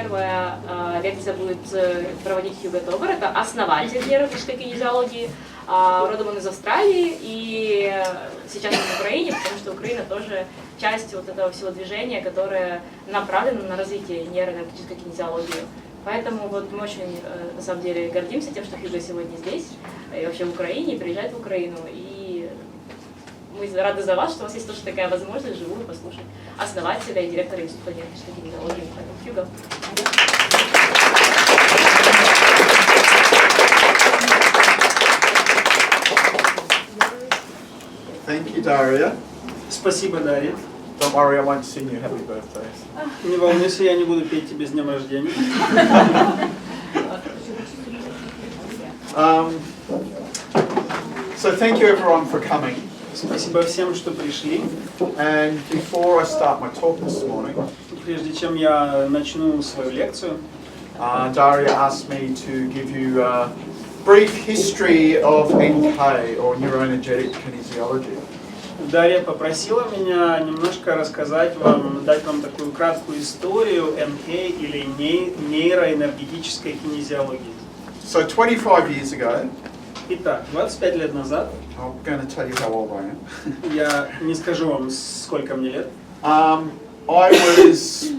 Первая лекция будет проводить Hugo Tobar, это основатель нейроэнергетической кинезиологии. Родом он из Австралии, и сейчас он в Украине, потому что Украина тоже часть вот этого всего движения, которое направлено на развитие нейроэнергетической кинезиологии. Поэтому вот мы очень, на самом деле, гордимся тем, что Hugo сегодня здесь, и вообще в Украине, и приезжает в Украину. И мы рады за вас, что у вас есть тоже такая возможность живую послушать основателя и директора Института нейроэнергетической кинезиологии. Hugo. Thank you, Daria. Спасибо, Дарья. Don't worry, I won't sing you happy birthdays. Не волнуйся, я не буду петь тебе с днем рождения. So thank you everyone for coming. Спасибо всем, что пришли. And before I start my talk this morning, Прежде чем я начну свою лекцию, Daria asked me to give you a brief history of NK, or НейроЭнергетической Кинезиологии. Дарья попросила меня немножко рассказать вам, дать вам такую краткую историю НК или нейроэнергетической кинезиологии. So 25 years ago, Итак, 25 лет назад, I'm going to tell you how old I am. я не скажу вам, сколько мне лет, I was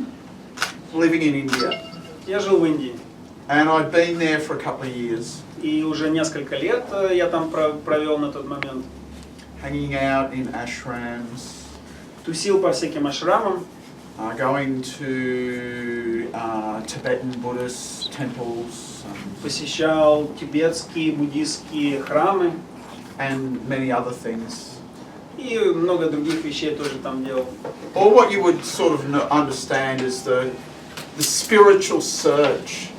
living in India, я жил в Индии. and I'd been there for a couple of years, И уже несколько лет я там провел на тот момент. hanging out in ashrams, Тусил по всяким ашрамам, going to Tibetan Buddhist temples, посещал тибетские, буддистские храмы and many other things. и много других вещей тоже там делал. Or what you would sort of understand is the spiritual search.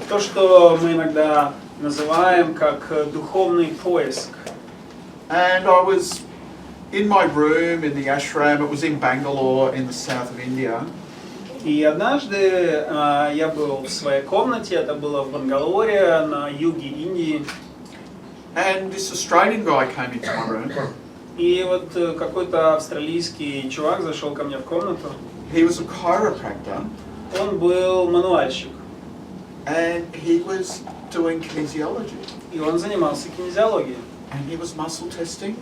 То, что мы иногда называем как духовный поиск. And I was in my room in the ashram. It was in Bangalore in the south of India. И однажды я был в своей комнате, это было в Бангалоре, на юге Индии. And this Australian guy came into my room. И вот какой-то австралийский чувак зашел ко мне в комнату. He was a chiropractor. Он был мануальщик. And he was doing kinesiology. И он занимался кинезиологией. And he was muscle testing.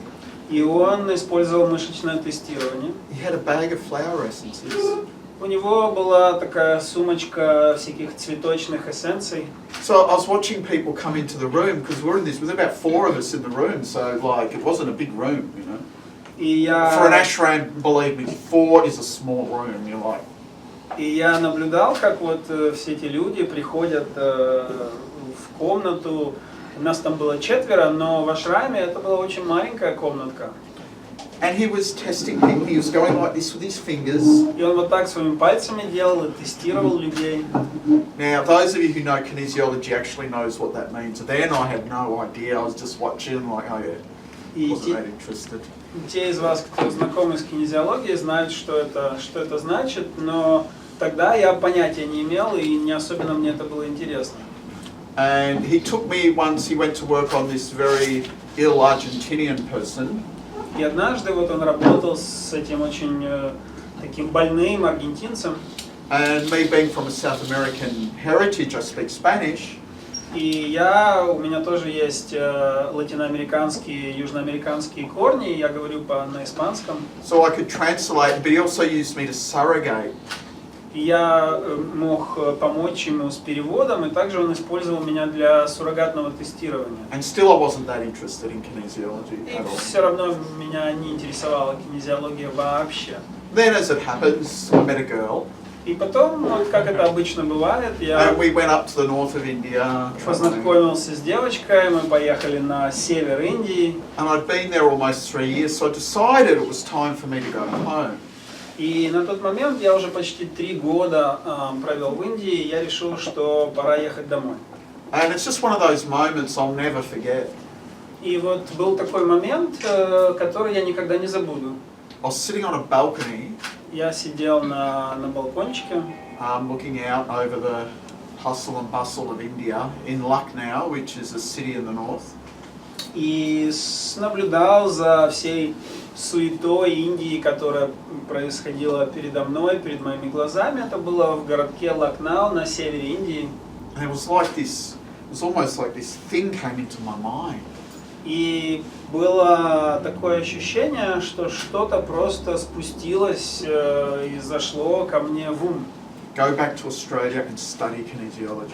И он использовал мышечное тестирование. He had a bag of flower essences. У него была такая сумочка всяких цветочных эссенций. So I was watching people come into the room because we're in this. There was about 4 of us in the room, so like it wasn't a big room, you know. И For an я, ashram, believe me, 4 is a small room. You're like. и я наблюдал, как вот все эти люди приходят в комнату. Нас там было 4, но в ашраме это была очень маленькая комнатка. And he was testing people. He was going like this with his fingers. И он вот так своими пальцами делал и тестировал людей. Now, those of you who know kinesiology actually knows what that means. Then I had no idea. I was just watching, like, oh yeah, И wasn't that interested. те из вас, кто знакомы с кинезиологией, знают, что это значит, но тогда я понятия не имел, и не особенно мне это было интересно. And he took me once. He went to work on this very ill Argentinian person. И однажды вот он работал с этим очень таким больным аргентинцем. And me being from a South American heritage, I speak Spanish. И у меня тоже есть латиноамериканские, южноамериканские корни, и я говорю на испанском. So I could translate, but he also used me to surrogate. И я мог помочь ему с переводом, и также он использовал меня для суррогатного тестирования. And still I wasn't that interested in kinesiology И at all. все равно меня не интересовала кинезиология вообще. Then, as it happens, I met a girl. И потом, вот как это обычно бывает, я And we went up to the north of India. познакомился с девочкой, мы поехали на север Индии. And I'd been there almost 3 years, so I decided it was time for me to go home. И на тот момент я уже почти 3 года провел в Индии, и я решил, что пора ехать домой. And it's just one of those moments I'll never forget. И вот был такой момент, который я никогда не забуду. I was sitting on a balcony, Я сидел на балкончике, looking out over the hustle and bustle of India in Lucknow, which is a city in the north. и наблюдал за всей суетой Индии, которая происходила передо мной, перед моими глазами. Это было в городке Лакнау на севере Индии. And it was like this, it was almost like this thing came into my mind. И было такое ощущение, что что-то просто спустилось и зашло ко мне в ум. Go back to Australia and study kinesiology.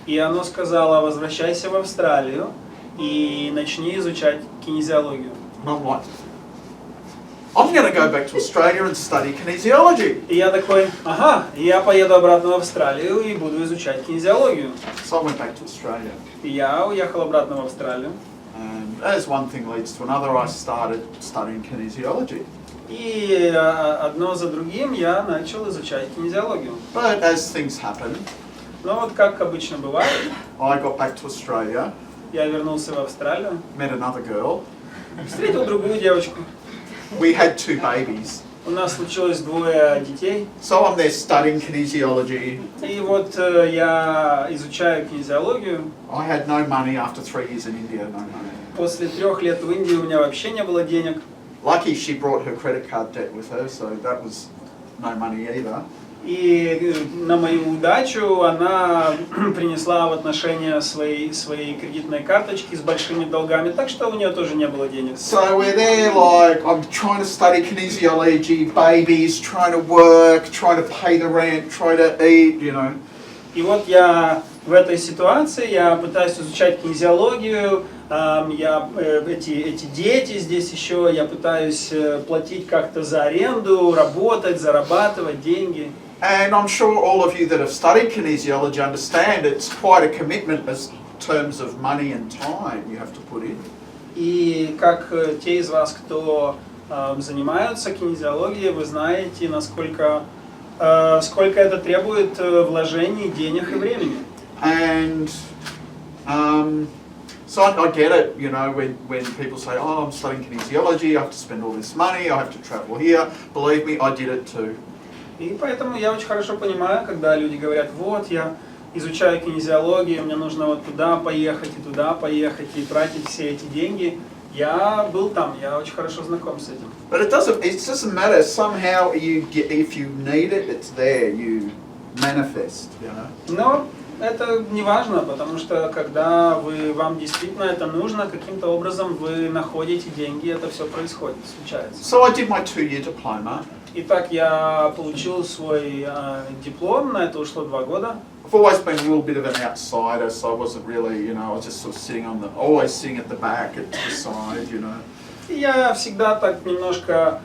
И оно сказало: возвращайся в Австралию и начни изучать кинезиологию. And I'm like, I'm going to go back to Australia and study kinesiology. И я такой: ага, я поеду обратно в Австралию и буду изучать кинезиологию. So I went back to Australia. И я уехал обратно в Австралию. And as one thing leads to another, I started studying kinesiology. И одно за другим я начал изучать кинезиологию. But as things happen, Но вот как обычно бывает, I got back to Australia, я вернулся в Австралию, met another girl. встретил другую девочку. We had 2 babies. У нас случилось 2 детей. So I'm there studying kinesiology. И вот я изучаю кинезиологию. I had no money after 3 years in India, no money. После 3 лет в Индии у меня вообще не было денег. Lucky she brought her credit card debt with her, so that was no money either. И на мою удачу она принесла в отношения своей кредитной карточки с большими долгами, так что у нее тоже не было денег. So we're there like, I'm trying to study kinesiology, babies, trying to work, trying to pay the rent, trying to eat, you know. И вот я в этой ситуации, я пытаюсь изучать кинезиологию, эти дети здесь еще, я пытаюсь платить как-то за аренду, работать, зарабатывать деньги. And I'm sure all of you that have studied kinesiology understand it's quite a commitment as terms of money and time you have to put in. И как те из вас, кто занимаются кинезиологией, вы знаете, насколько сколько это требует вложений, денег и времени. And so I get it, you know, when people say, oh, I'm studying kinesiology, I have to spend all this money, I have to travel here. Believe me, I did it too. И поэтому я очень хорошо понимаю, когда люди говорят: вот, я изучаю кинезиологию, мне нужно вот туда поехать и туда поехать и тратить все эти деньги. Я был там, я очень хорошо знаком с этим. But it doesn't matter. Somehow if you need it, it's there. You manifest, you know. Но это не важно, потому что когда вам действительно это нужно, каким-то образом вы находите деньги, это все происходит, случается. So I did my 2-year diploma. Итак, я получил свой диплом, на это ушло 2 года. I've always been a little bit of an outsider, so I wasn't really, you know, I was just sort of always sitting at the back, at the side, you know. Я всегда так немножко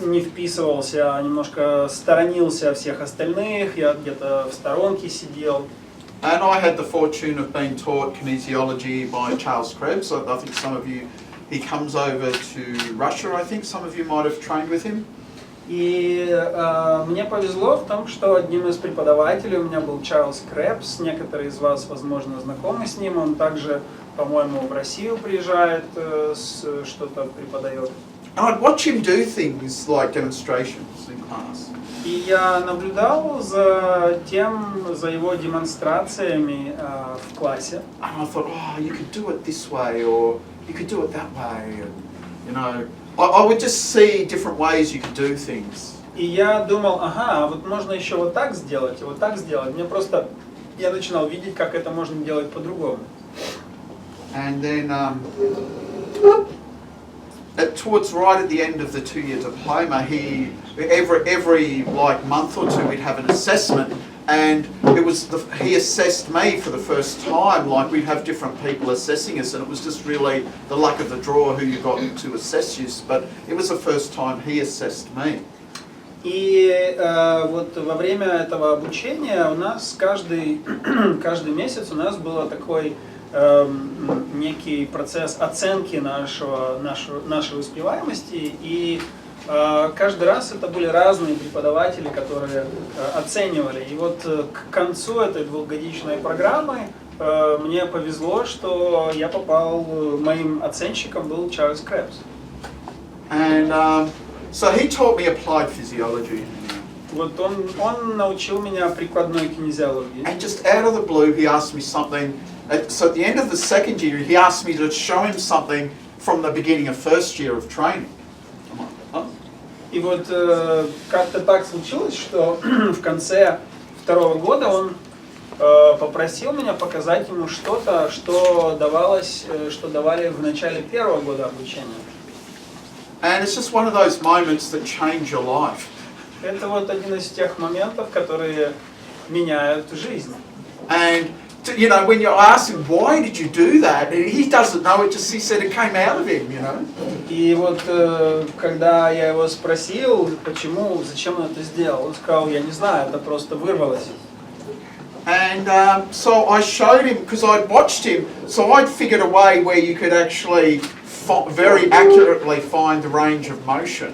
не вписывался, немножко сторонился всех остальных, я где-то в сторонке сидел. And I had the fortune of being taught kinesiology by Charles Krebs. I think some of you, he comes over to Russia, I think some of you might have trained with him. И мне повезло в том, что одним из преподавателей у меня был Чарльз Крэбс. Некоторые из вас, возможно, знакомы с ним. Он также, по-моему, в Россию приезжает, что-то преподает. And I'd watch him do things like demonstrations in class. И я наблюдал за его демонстрациями в классе. And I thought, oh, you could do it this way, or you could do it that way, and you know. I would just see different ways you could do things. И я думал, ага, вот можно еще вот так сделать, и вот так сделать. Я начинал видеть, как это можно делать по-другому. And then, towards right at the end of the 2-year diploma, every like month or two we'd have an assessment. And he assessed me for the first time, like we'd have different people assessing us, and it was just really the luck of the draw who you got to assess you, but it was the first time he assessed me. И вот во время этого обучения у нас каждый месяц у нас был такой некий процесс оценки нашей успеваемости, и каждый раз это были разные преподаватели, которые оценивали. И вот к концу этой 2-годичной программы мне повезло, что я попал, моим оценщиком был Чарльз Крэбс. And so he taught me applied physiology. Вот он научил меня прикладной кинезиологии. And just out of the blue, he asked me something. So at the end of the second year, he asked me to show him something from the beginning of first year of training. I'm like, oh. И вот как-то так случилось, что в конце второго года он попросил меня показать ему что-то, что давали в начале первого года обучения. And it's just one of those moments that change your life. Это вот один из тех моментов, которые меняют жизнь. And you know, when you ask him, why did you do that? And he doesn't know, he said it came out of him, you know. И вот когда я его спросил, почему, зачем он это сделал, он сказал, я не знаю, это просто вырвалось. And so I showed him, because I'd watched him, so I'd figured a way where you could actually very accurately find the range of motion,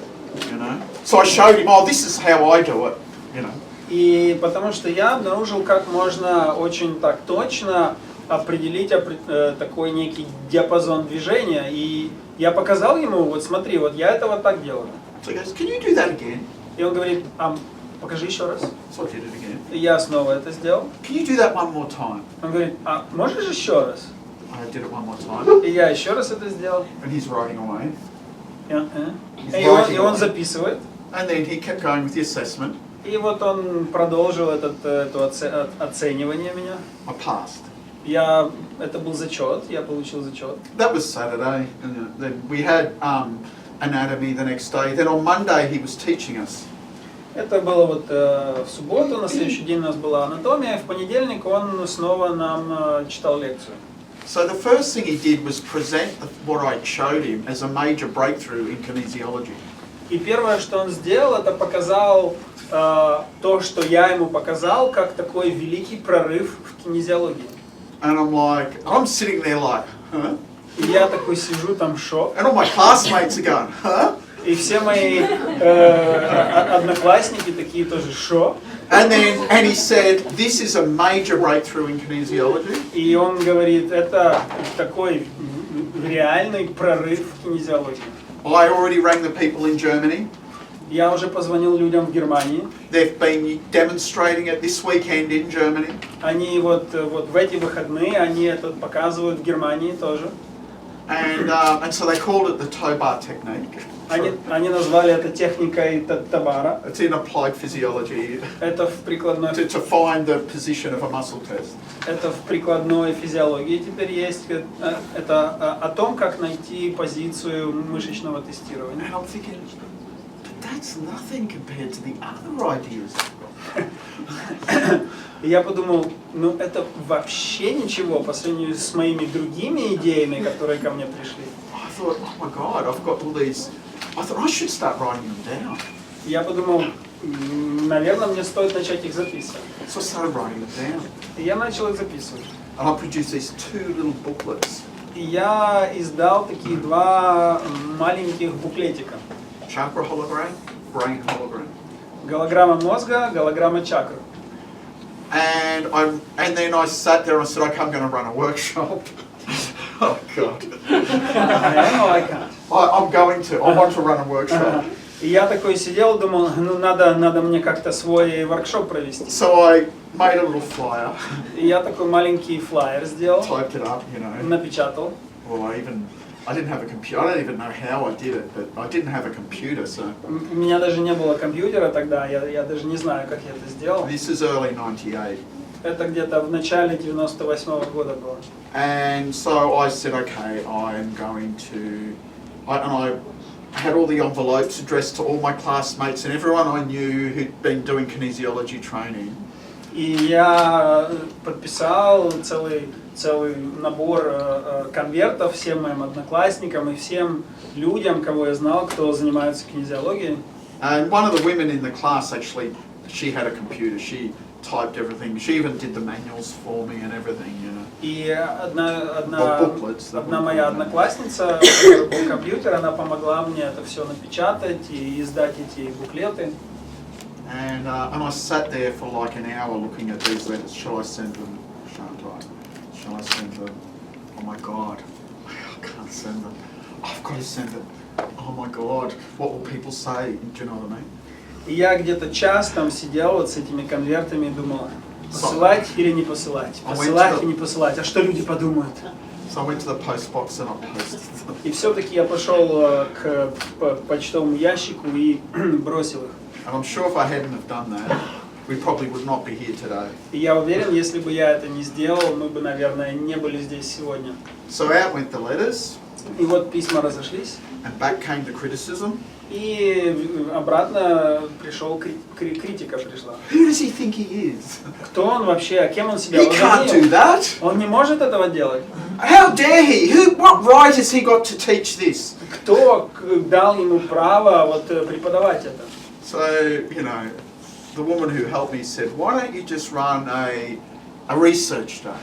you know. So I showed him, oh, this is how I do it, you know. И потому что я обнаружил, как можно очень так точно определить такой некий диапазон движения. И я показал ему, вот смотри, вот я это вот так делаю. So he goes, can you do that again? И он говорит, покажи еще раз. So I did it again. И я снова это сделал. Can you do that one more time? Он говорит, можешь еще раз? I did it one more time. И я еще раз это сделал. And he's writing away. И он записывает. And then he kept going with the assessment. И вот он продолжил это оценивание меня. I passed. Это был зачет, я получил зачет. That was Saturday. And then we had anatomy the next day. Then on Monday he was teaching us. Это было вот в субботу, на следующий день у нас была анатомия, в понедельник он снова нам читал лекцию. So the first thing he did was present what I showed him as a major breakthrough in kinesiology. И первое, что он сделал, это показал то, что я ему показал, как такой великий прорыв в кинезиологии. And I'm sitting there like, huh? И я такой сижу там, шо? And all my classmates are going, huh? И все мои одноклассники такие тоже, шо? And he said, this is a major breakthrough in kinesiology. И он говорит, это такой реальный прорыв в кинезиологии. I already rang the people in Germany. Я уже позвонил людям в Германии. They've been demonstrating it this weekend in Germany. Они вот в эти выходные они это показывают в Германии тоже. And so they called it the Tobar technique. Они назвали это техникой Тобара. It's in applied physiology. Это в прикладной. To find the position of a muscle test. Это в прикладной физиологии теперь есть. Это о том, как найти позицию мышечного тестирования. And I'm thinking, but that's nothing compared to the other ideas. И я подумал, ну это вообще ничего по сравнению с моими другими идеями, которые ко мне пришли. I thought, oh my God, I've got all these. I thought I should start writing them down. Я подумал, наверное, мне стоит начать их записывать. So I started writing them down. И я начал их записывать. And I produced these two little booklets. И я издал такие два маленьких буклетика. Chakra hologram, brain hologram. Голограмма мозга, голограмма чакры. And then I sat there and I said, okay, I'm going to run a workshop. Oh God. I can't. I'm going to. I want to run a workshop. И я такой сидел, думал, ну надо мне как-то свой воркшоп провести. So I made a little flyer. И я такой маленький флаер сделал. Typed it up, you know. Напечатал. Well, I didn't have a computer. I don't even know how I did it, but I didn't have a computer, so. У меня даже не было компьютера тогда, я даже не знаю, как я это сделал. This is early '98. Это где-то в начале 98-го года было. And so I said, okay, I'm going to, and I had all the envelopes addressed to all my classmates and everyone I knew who'd been doing kinesiology training. И я подписал целый набор конвертов всем моим одноклассникам и всем людям, кого я знал, кто занимается кинезиологией. And one of the women in the class actually, she had a computer. She typed everything. She even did the manuals for me and everything, you know. И одна моя одноклассница, у которой был компьютер, она помогла мне это все напечатать и издать эти буклеты. And I sat there for like an hour looking at these letters. Shall I send them? Shan't I? Shall I send them? Oh my God, I can't send them. I've got to send them. Oh my God, what will people say? Do you know what I mean? И я где-то час там сидел вот с этими конвертами и думал, посылать или не посылать, посылать или не посылать, а что люди подумают? So I went to the post box and I posted them. И все-таки я пошел к почтовому ящику и бросил их. And I'm sure if I hadn't have done that, we probably would not be here today. И я уверен, если бы я это не сделал, мы бы, наверное, не были здесь сегодня. So out went the letters, И вот письма разошлись, and back came the criticism. и обратно критика пришла. Who does he think he is? Кто он вообще, кем он себя He can't do возомнил? that. Он не может этого делать. How dare he? What right has he got to teach this? Кто дал ему право вот преподавать это? So, you know, the woman who helped me said, why don't you just run a research day?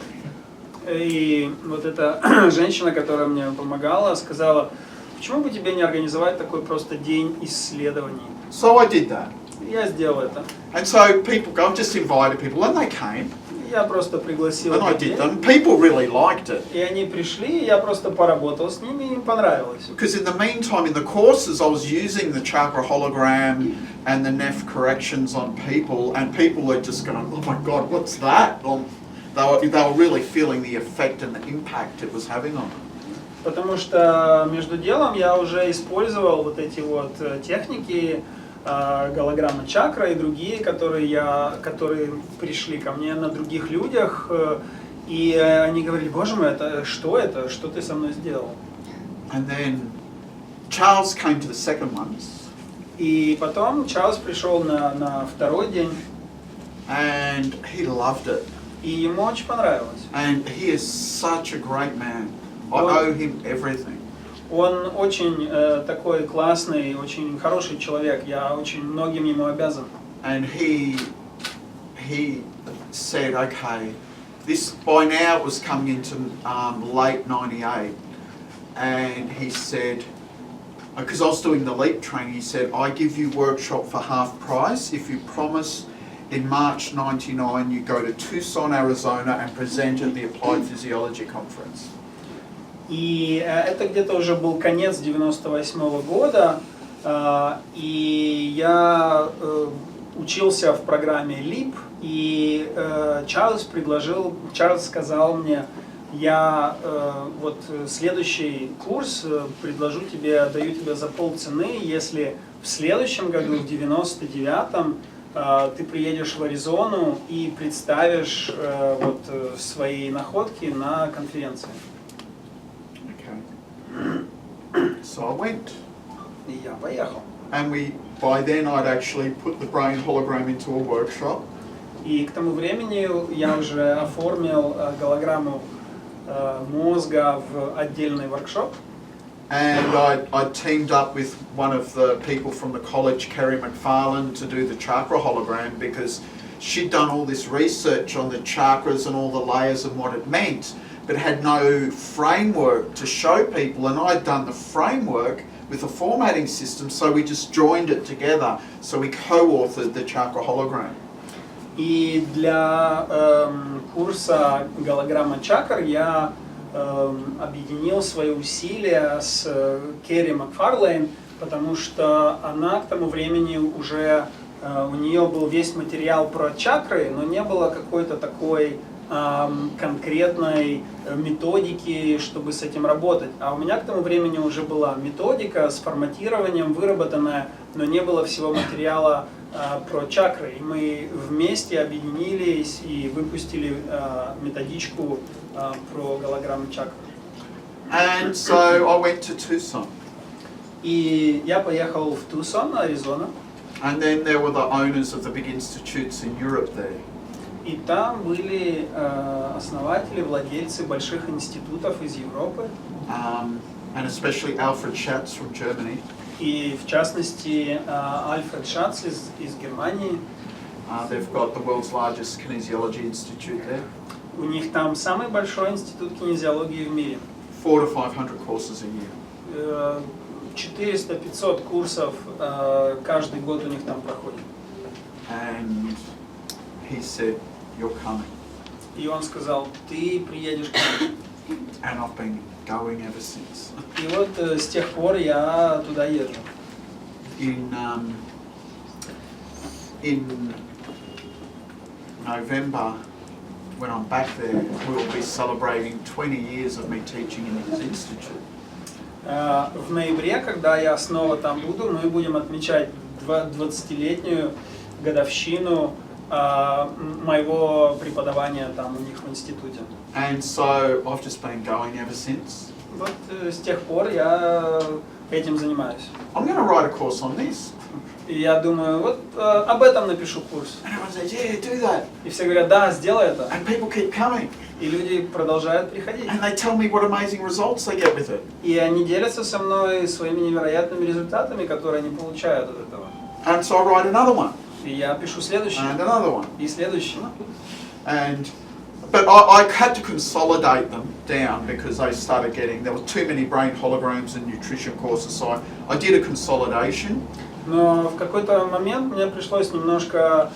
И вот эта женщина, которая мне помогала, сказала, почему бы тебе не организовать такой просто день исследований? So I did that. Я сделал это. And so people go, I've just invited people, and they came, Я просто пригласил and I людей, did them. People really liked it. и они пришли, и я просто поработал с ними, и им понравилось. Because in the meantime, in the courses, I was using the chakra hologram and the NEF corrections on people, and people were just going, oh my God, what's that? They were really feeling the effect and the impact it was having on them. Потому что между делом я уже использовал вот эти вот техники, голограмма чакра и другие, которые пришли ко мне на других людях, и они говорили, боже мой, это, что ты со мной сделал? And then Charles came to the second ones, И потом Чарльз пришел на второй день, and he loved it. и ему очень понравилось. And he is such a great man. I owe him everything. Он очень такой классный, очень хороший человек. Я очень многим ему обязан. And he said, okay, this by now it was coming into late '98, and he said, because I was doing the LEAP training, he said, I give you workshop for half price if you promise in March '99 you go to Tucson, Arizona and present at the Applied Physiology Conference. И это где-то уже был конец 98-го года, и я учился в программе LEAP, и Чарльз сказал мне, я вот следующий курс даю тебе за полцены, если в следующем году, в 99-м, ты приедешь в Аризону и представишь вот свои находки на конференции. So I went. И я поехал. And by then I'd actually put the brain hologram into a workshop. И к тому времени я уже оформил голограмму мозга в отдельный воркшоп. And I teamed up with one of the people from the college, Kerry McFarlane, to do the chakra hologram because she'd done all this research on the chakras and all the layers and what it meant, but had no framework to show people, and I'd done the framework with a formatting system, so we just joined it together, so we co-authored the chakra hologram. И для курса голограмма чакр я объединил свои усилия с Керри Макфарлейн, потому что она к тому времени уже, у нее был весь материал про чакры, но не было какой-то такой конкретной методики, чтобы с этим работать. А у меня к тому времени уже была методика с форматированием выработанная, но не было всего материала про чакры. И мы вместе объединились и выпустили методичку про голограммы чакр. And so I went to Tucson. И я поехал в Тусон, Аризона. And then there were the owners of the big institutes in Europe there. И там были основатели, владельцы больших институтов из Европы. And especially Alfred Schatz from Germany. И в частности Альфред Шац из Германии. They've got the world's largest kinesiology institute there. У них там самый большой институт кинезиологии в мире. 400 to 500 courses a year. 400-500 курсов каждый год у них там проходит. And he said, "You're coming." И он сказал, ты приедешь к нам. And I've been going ever since. И вот с тех пор я туда езжу. in November, when I'm back there, we'll be celebrating 20 years of me teaching in his institute. В ноябре, когда я снова там буду, мы будем отмечать 20-летнюю годовщину моего преподавания там у них в институте. And so I've just been going ever since. Вот с тех пор я этим занимаюсь. I'm going to write a course on this. И я думаю, вот об этом напишу курс. And everyone says, yeah, do that. И все говорят, да, сделай это. And people keep coming. И люди продолжают приходить. And they tell me what amazing results they get with it. И они делятся со мной своими невероятными результатами, которые они получают от этого. And so I write another one. И я пишу следующий. And another one. И следующий. But I had to consolidate them down because they started getting, there were too many brain holograms and nutrition courses, so I did a consolidation. Но в какой-то момент мне пришлось немножко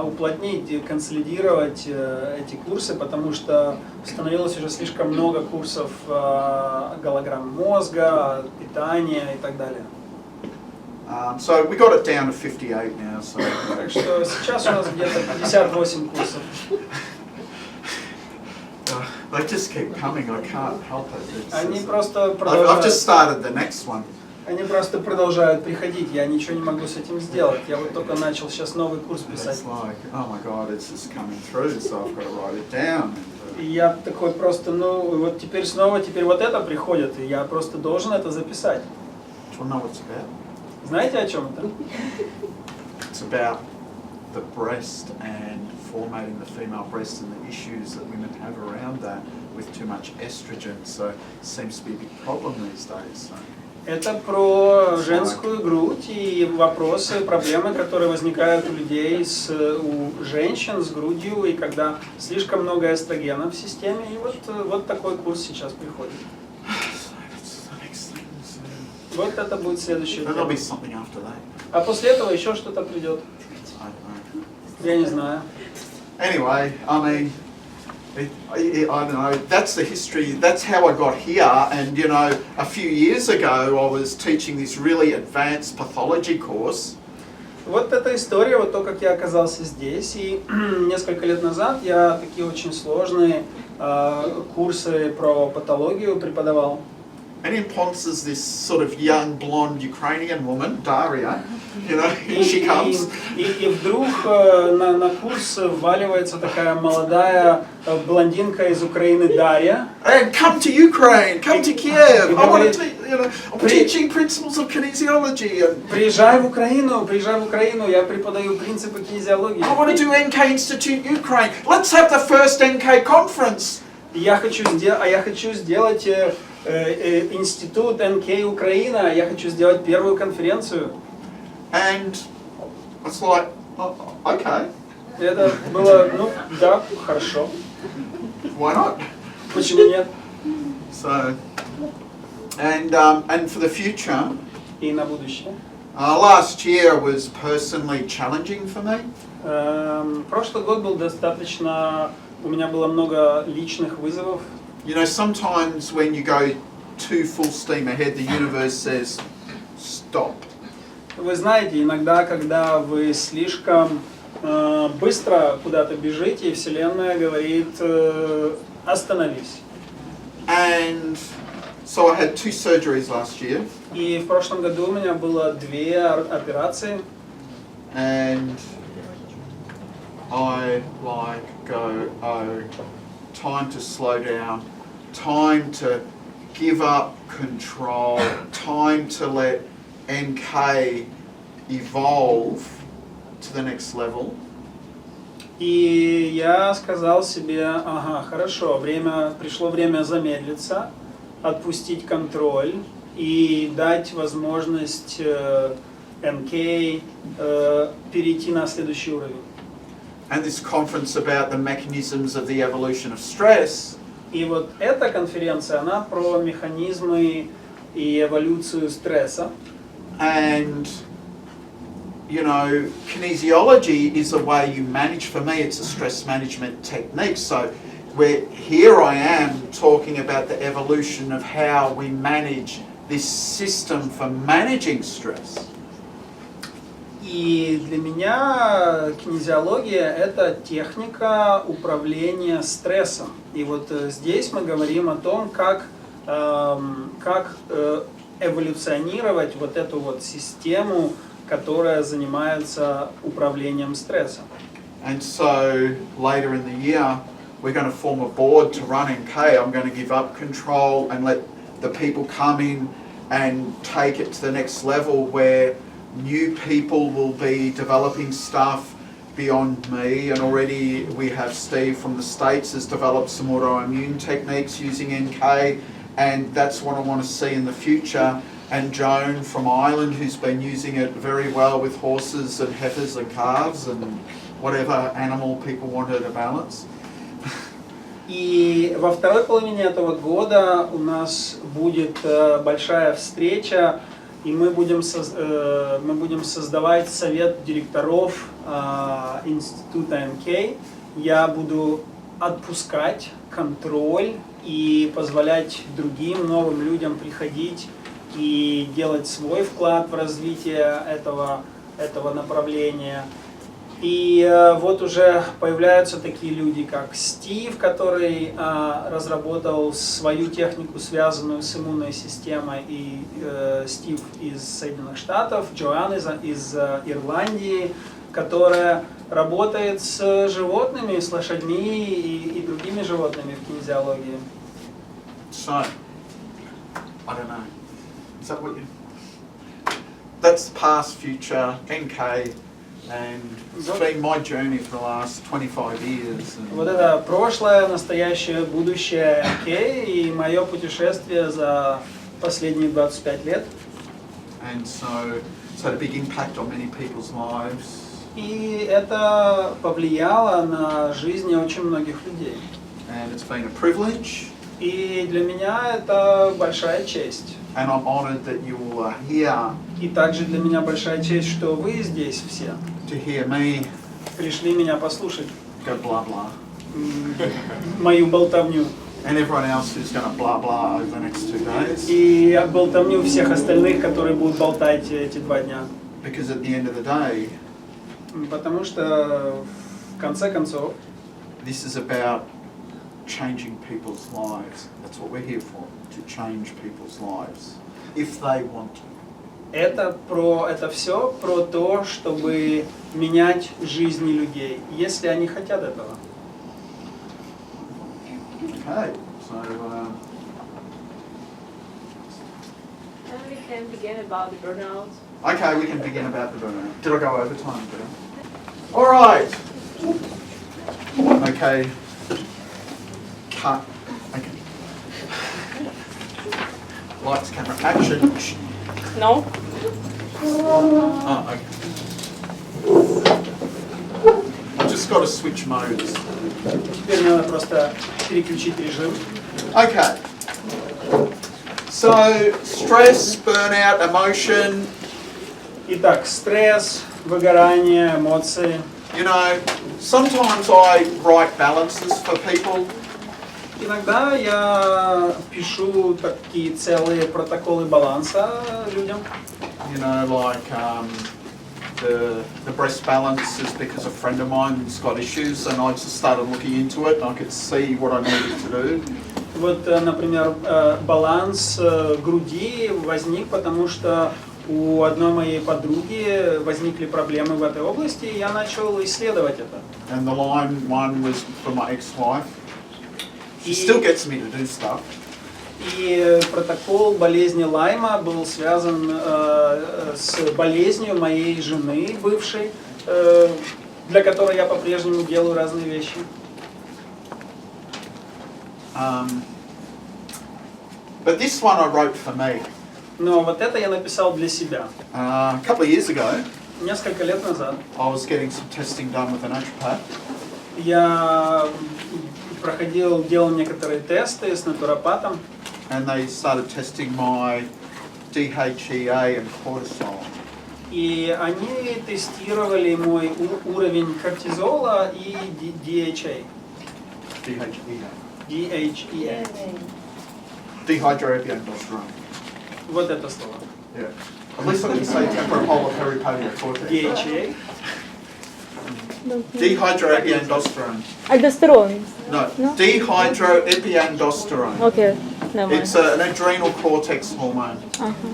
уплотнить и консолидировать эти курсы, потому что становилось уже слишком много курсов голограмм мозга, питания и так далее. So we got it down to 58 now. So. Так что сейчас у нас где-то 58 курсов. They just keep coming. I can't help it. Они просто I've продолжают. just started the next one. Они просто продолжают приходить. Я ничего не могу с этим сделать. Я вот только начал сейчас новый курс писать. It's like, oh my God, it's just coming through. So I've got to write it down. И я такой просто, ну вот теперь снова, теперь вот это приходит, и я просто должен это записать. Do you know what it's about? Знаете, о чем это? It's about the breast and formatting the female breast and the issues that women have around that with too much estrogen. So it seems to be a big problem these days. So. Это про женскую грудь и вопросы, проблемы, которые возникают у людей, у женщин с грудью, и когда слишком много эстрогена в системе. И вот такой курс сейчас приходит. Вот это будет следующее. А после этого еще что-то придет. Я не знаю. Anyway, I mean, I don't know, that's the history, that's how I got here, and you know, a few years ago I was teaching this really advanced pathology course. Вот эта история, вот то, как я оказался здесь, и несколько лет назад я такие очень сложные курсы про патологию преподавал. And in Ponce's this sort of young blonde Ukrainian woman, Daria, you know, here she comes. И вдруг на курс вваливается такая молодая блондинка из Украины, Дарья. And come to Ukraine, come to Kiev. I want to, you know, I'm teaching principles of kinesiology. And приезжай в Украину, я преподаю принципы кинезиологии. I want to do NK Institute Ukraine. Let's have the first NK conference. Я хочу сделать институт НК Украина, я хочу сделать первую конференцию. And it's like, oh, okay. Это было, ну, да, хорошо. Why not? Почему нет? So, and for the future, И на будущее. last year was personally challenging for me. Прошлый год был достаточно, у меня было много личных вызовов. You know, sometimes when you go too full steam ahead, the universe says, stop. Вы знаете, иногда, когда вы слишком быстро куда-то бежите, Вселенная говорит, остановись. And so I had 2 surgeries last year. И в прошлом году у меня было 2 операции. And I go, oh, time to slow down, time to give up control, time to let NK evolve to the next level. И я сказал себе, ага, хорошо, пришло время замедлиться, отпустить контроль и дать возможность НК перейти на следующий уровень. And this conference about the mechanisms of the evolution of stress. И вот эта конференция, она про механизмы и эволюцию стресса. And, you know, kinesiology is a way you manage. For me, it's a stress management technique. So here I am talking about the evolution of how we manage this system for managing stress. И для меня кинезиология – это техника управления стрессом. И вот здесь мы говорим о том, как эволюционировать вот эту вот систему, которая занимается управлением стрессом. And so later in the year, we're going to form a board to run NK. I'm going to give up control and let the people come in and take it to the next level where new people will be developing stuff beyond me. And already we have Steve from the States has developed some autoimmune techniques using NK, and that's what I want to see in the future. And Joan from Ireland, who's been using it very well with horses and heifers and calves and whatever animal people want her to balance. И во второй половине этого года у нас будет большая встреча, и мы будем создавать совет директоров института НК. Я буду отпускать контроль и позволять другим новым людям приходить и делать свой вклад в развитие этого направления. И вот уже появляются такие люди, как Стив, который разработал свою технику, связанную с иммунной системой, и Стив из Соединенных Штатов, Джоан из Ирландии, которая работает с животными, с лошадьми и другими животными в кинезиологии. So, I don't know. Is that what you... That's past, future, NK. And it's been my journey for the last 25 years. Вот это прошлое, настоящее, будущее НК и мое путешествие за последние 25 лет. And so it's had a big impact on many people's lives. И это повлияло на жизни очень многих людей. And it's been a privilege. И для меня это большая честь. And I'm honoured that you all are here. И также для меня большая честь, что вы здесь все. To hear me Пришли меня послушать. go blah blah. Мою болтовню. And everyone else who's going to blah blah over the next 2 days. И болтовню всех остальных, которые будут болтать эти 2 дня. Because at the end of the day, Потому что в конце концов this is about changing people's lives. That's what we're here for, to change people's lives, if they want to. это все про то, чтобы менять жизни людей, если они хотят этого. Okay, so We can begin about the burnout. okay, we can begin about the burnout. Did I go over time? All right. Okay. Cut. Okay. Lights, camera, action. No? Oh, okay. I've just got to switch modes. Теперь надо просто переключить режим. Okay. So, stress, burnout, emotion. Итак, стресс, выгорание, эмоции. You know, sometimes I write balances for people. Иногда я пишу такие целые протоколы баланса людям. You know, like the breast balance is because a friend of mine's got issues, and I just started looking into it, and I could see what I needed to do. Вот, например, баланс груди возник, потому что у одной моей подруги возникли проблемы в этой области, и я начал исследовать это. And the line one was for my ex-wife. She still gets me to do stuff. И протокол болезни Лайма был связан с болезнью моей жены, бывшей, для которой я по-прежнему делаю разные вещи. But this one I wrote for me. Но вот это я написал для себя. A couple of years ago, Несколько лет назад I was getting some testing done with a naturopath. я делал некоторые тесты с натуропатом. And they started testing my DHEA and cortisol. И они тестировали мой уровень кортизола и DHA. DHEA. Dehydroepiandrosterone. Вот это слово. Yeah. At least I didn't say temporopolar peripolar cortex. DHA. Dehydroepiandrosterone. Альдостерон. No, dehydroepiandrosterone. Окей, нормально. It's an adrenal cortex hormone.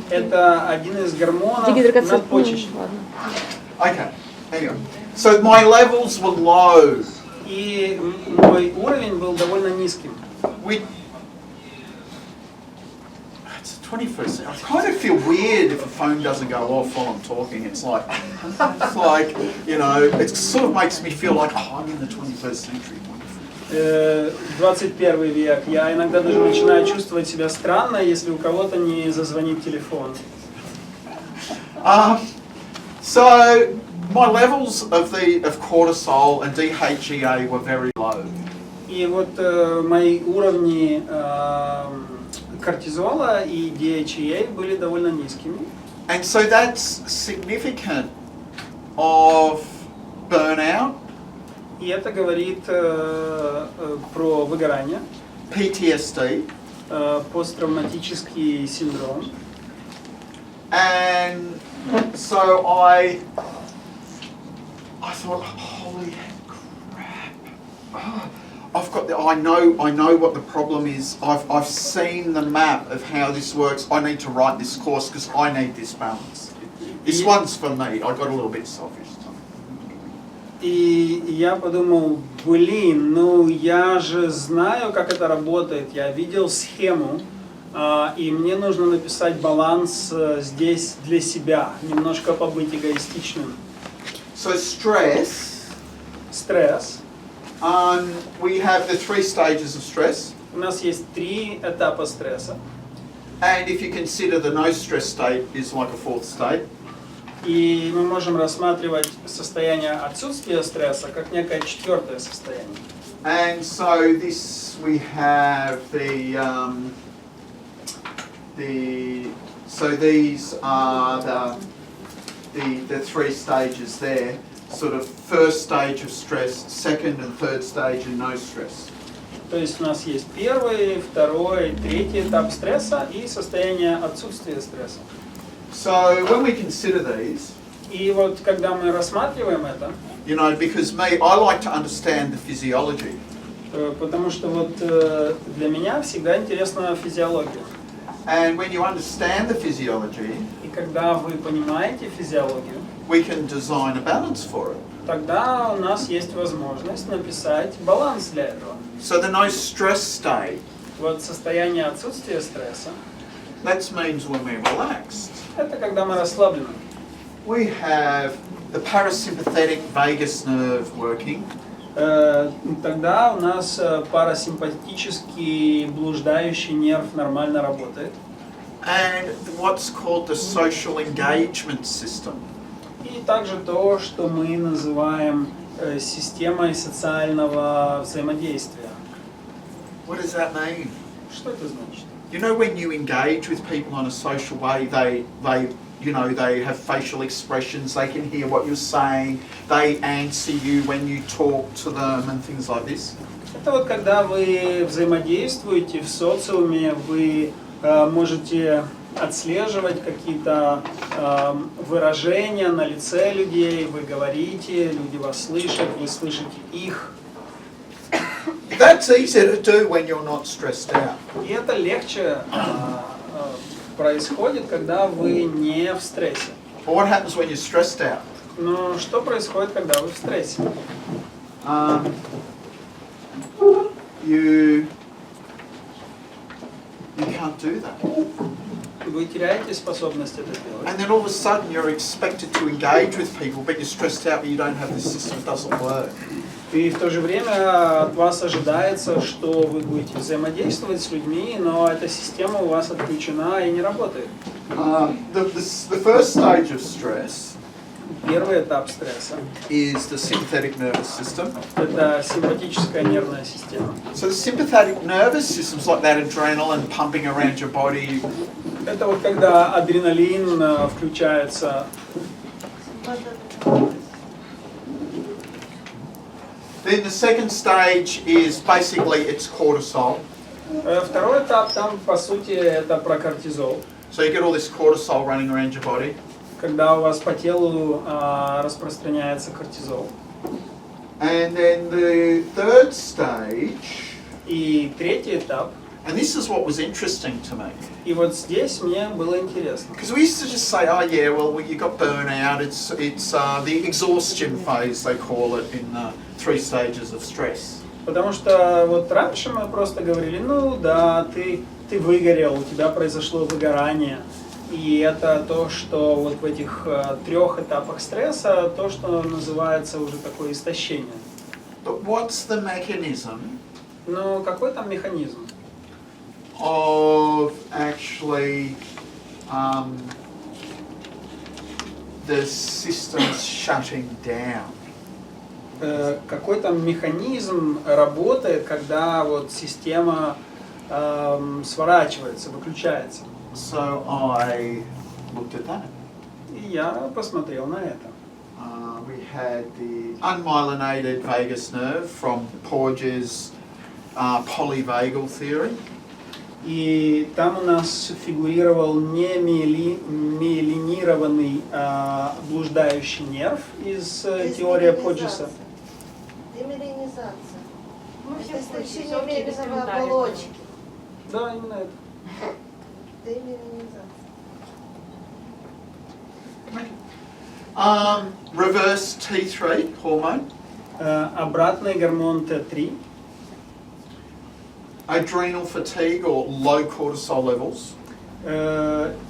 Это один из гормонов Дегидрокоцин. надпочечника. Ладно. Okay, anyway. So my levels were low. И мой уровень был довольно низким. It's the 21st century. I kind of feel weird if a phone doesn't go off while I'm talking. It's like, you know, it sort of makes me feel like, oh, I'm in the 21st century. 21 век. Я иногда даже начинаю чувствовать себя странно, если у кого-то не зазвонит телефон. So my levels of cortisol and DHEA were very low. И вот мои уровни кортизола и DHEA были довольно низкими. And so that's significant of burnout, И это говорит про выгорание, PTSD, посттравматический синдром. and so I thought, holy crap! I know what the problem is. I've seen the map of how this works. I need to write this course because I need this balance. This one's for me. I got a little bit selfish. И я подумал, блин, ну я же знаю, как это работает. Я видел схему, и мне нужно написать баланс здесь для себя, немножко побыть эгоистичным. So stress. Стресс. We have the 3 stages of stress. У нас есть 3 этапа стресса. And if you consider the no stress state is like a 4th state. И мы можем рассматривать состояние отсутствия стресса как некое 4-е состояние. And so this we have so these are the 3 stages there. Sort of first stage of stress, second and third stage and no stress. То есть у нас есть 1-й, 2-й, 3-й этап стресса и состояние отсутствия стресса. So when we consider these, И вот когда мы рассматриваем это, you know, because I like to understand the physiology. Потому что вот для меня всегда интересна физиология. And when you understand the physiology, И когда вы понимаете физиологию, we can design a balance for it. тогда у нас есть возможность написать баланс для этого. So the no stress state, Вот состояние отсутствия стресса, that means when we're relaxed. это когда мы расслаблены. We have the parasympathetic vagus nerve working. Тогда у нас парасимпатический блуждающий нерв нормально работает. And what's called the social engagement system. И также то, что мы называем системой социального взаимодействия. What does that mean? Что это значит? You know, when you engage with people in a social way, they have facial expressions, they can hear what you're saying, they answer you when you talk to them and things like this. Это вот когда вы взаимодействуете в социуме, вы можете отслеживать какие-то выражения на лице людей, вы говорите, люди вас слышат, вы слышите их. That's easy to do when you're not stressed out. И это легче происходит, когда вы не в стрессе. But what happens when you're stressed out? Но что происходит, когда вы в стрессе? You can't do that. Вы теряете способность это делать. And then all of a sudden you're expected to engage with people, but you're stressed out, but you don't have this system, it doesn't work. И в то же время от вас ожидается, что вы будете взаимодействовать с людьми, но эта система у вас отключена и не работает. The first stage of stress Первый этап стресса is the sympathetic nervous system. – это симпатическая нервная система. So the sympathetic nervous system is like that adrenaline pumping around your body. Это вот когда адреналин включается. Then the second stage is basically it's cortisol. Второй этап там, по сути, это про кортизол. So you get all this cortisol running around your body. Когда у вас по телу распространяется кортизол. And then the third stage, И третий этап. and this is what was interesting to me. И вот здесь мне было интересно. Because we used to just say, oh yeah, well you got burnout, it's the exhaustion phase, they call it, in 3 stages of stress. Потому что вот раньше мы просто говорили, ну да, ты выгорел, у тебя произошло выгорание. И это то, что вот в этих 3 этапах стресса, то, что называется уже такое истощение. But what's the mechanism Но какой там механизм? of actually the systems shutting down? Какой там механизм работает, когда вот система сворачивается, выключается? So I looked at that. И я посмотрел на это. We had the unmyelinated vagus nerve from Porges' polyvagal theory. И там у нас фигурировал не миелинированный блуждающий нерв из теории Порджеса. Демиелинизация. Мы все Это в курсе, истощение всё общие миелиновой комментарии. оболочки. Да, именно это. Демиелинизация. Reverse T3 hormone, Обратный гормон Т3, adrenal fatigue or low cortisol levels,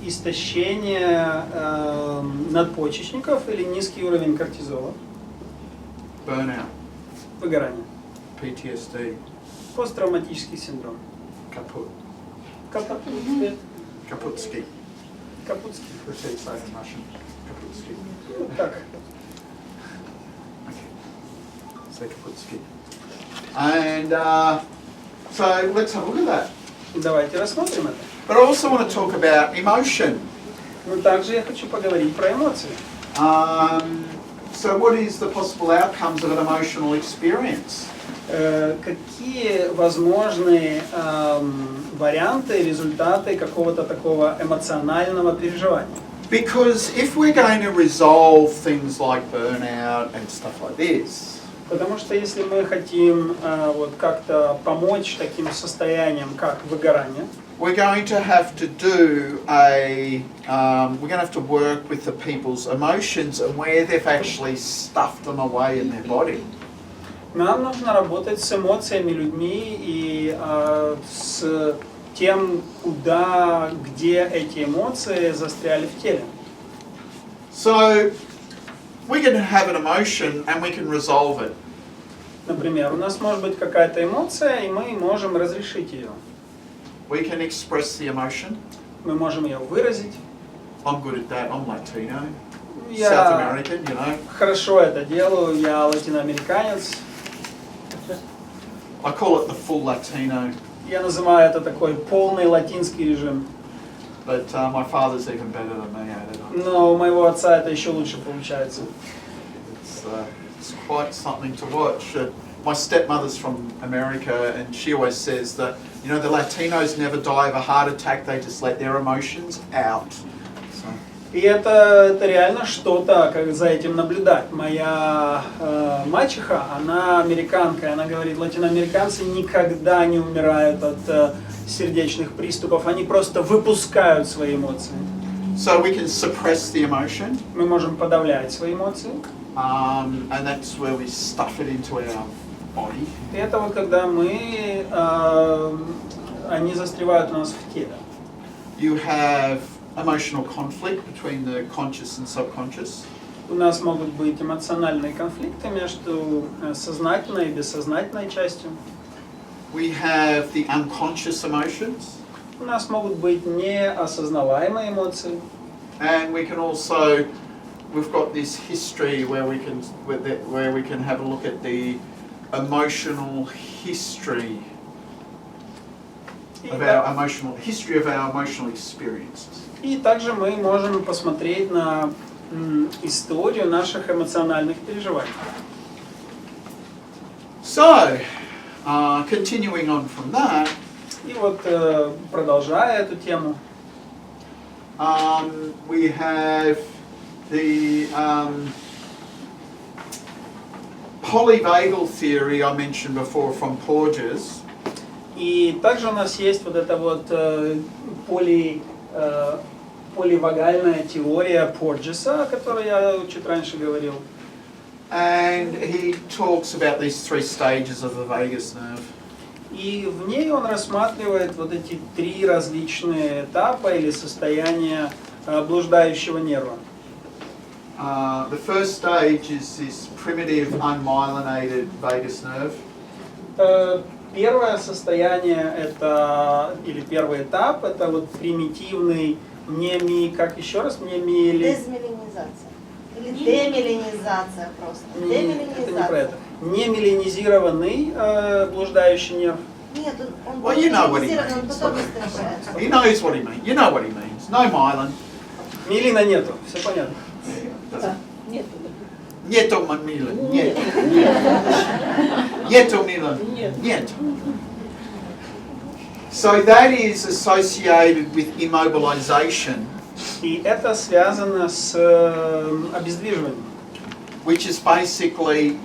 истощение надпочечников или низкий уровень кортизола, burnout, выгорание, PTSD, посттравматический синдром. kaput, Капутский. kaputski. Капутский. What's it say in Russian? Kaputski. Ну, так. Okay. Say kaputski. And so let's have a look at that. Давайте рассмотрим это. But I also want to talk about emotion. Но также я хочу поговорить про эмоции. So what is the possible outcomes of an emotional experience? Какие возможные варианты, результаты какого-то такого эмоционального переживания? Because if we're going to resolve things like burnout and stuff like this, Потому что если мы хотим вот как-то помочь таким состояниям, как выгорание, we're going to have to do we're going to have to work with the people's emotions and where they've actually stuffed them away in their body. нам нужно работать с эмоциями людьми и с тем, где эти эмоции застряли в теле. So we can have an emotion and we can resolve it. Например, у нас может быть какая-то эмоция, и мы можем разрешить ее. We can express the emotion. Мы можем ее выразить. I'm good at that. I'm Latino, South Я American, you know. хорошо это делаю, я латиноамериканец. I call it the full Latino, Я называю это такой полный латинский режим. but my father's even better than me at it. Но у моего отца это еще лучше получается. It's quite something to watch. My stepmother's from America, and she always says that, you know, the Latinos never die of a heart attack, they just let their emotions out. So. И это реально что-то, как за этим наблюдать. Моя мачеха, она американка, и она говорит, латиноамериканцы никогда не умирают от сердечных приступов, они просто выпускают свои эмоции. So we can suppress the emotion, Мы можем подавлять свои эмоции. and that's where we stuff it into our body. И это вот когда они застревают у нас в теле. You have emotional conflict between the conscious and subconscious. У нас могут быть эмоциональные конфликты между сознательной и бессознательной частью. We have the unconscious emotions, У нас могут быть неосознаваемые эмоции. and we can also, we've got this history where we can have a look at the emotional history of our emotional experiences. И также мы можем посмотреть на историю наших эмоциональных переживаний. So, continuing on from that, И вот продолжая эту тему, We have the polyvagal theory I mentioned before from Porges. И также у нас есть вот эта вот поливагальная теория Порджеса, о которой я чуть раньше говорил. And he talks about these three stages of the vagus nerve. И в ней он рассматривает вот эти три различные этапа или состояния блуждающего нерва. The first stage is this primitive unmyelinated vagus nerve. Первое состояние это, или первый этап, это вот примитивный как еще раз, Дезмеленизация. Или демеленизация просто. Это не про это. Немеленизированный блуждающий нерв. Нет, он Well, you know what he демеленизирован, он means. потом истощается. He knows what he means. You know what he means. No myelin. Миелина нету, все понятно. Нет. Нету myelin. Нет. Нету myelin. Нет. So that is associated with immobilization, И это связано с обездвиживанием. which is basically,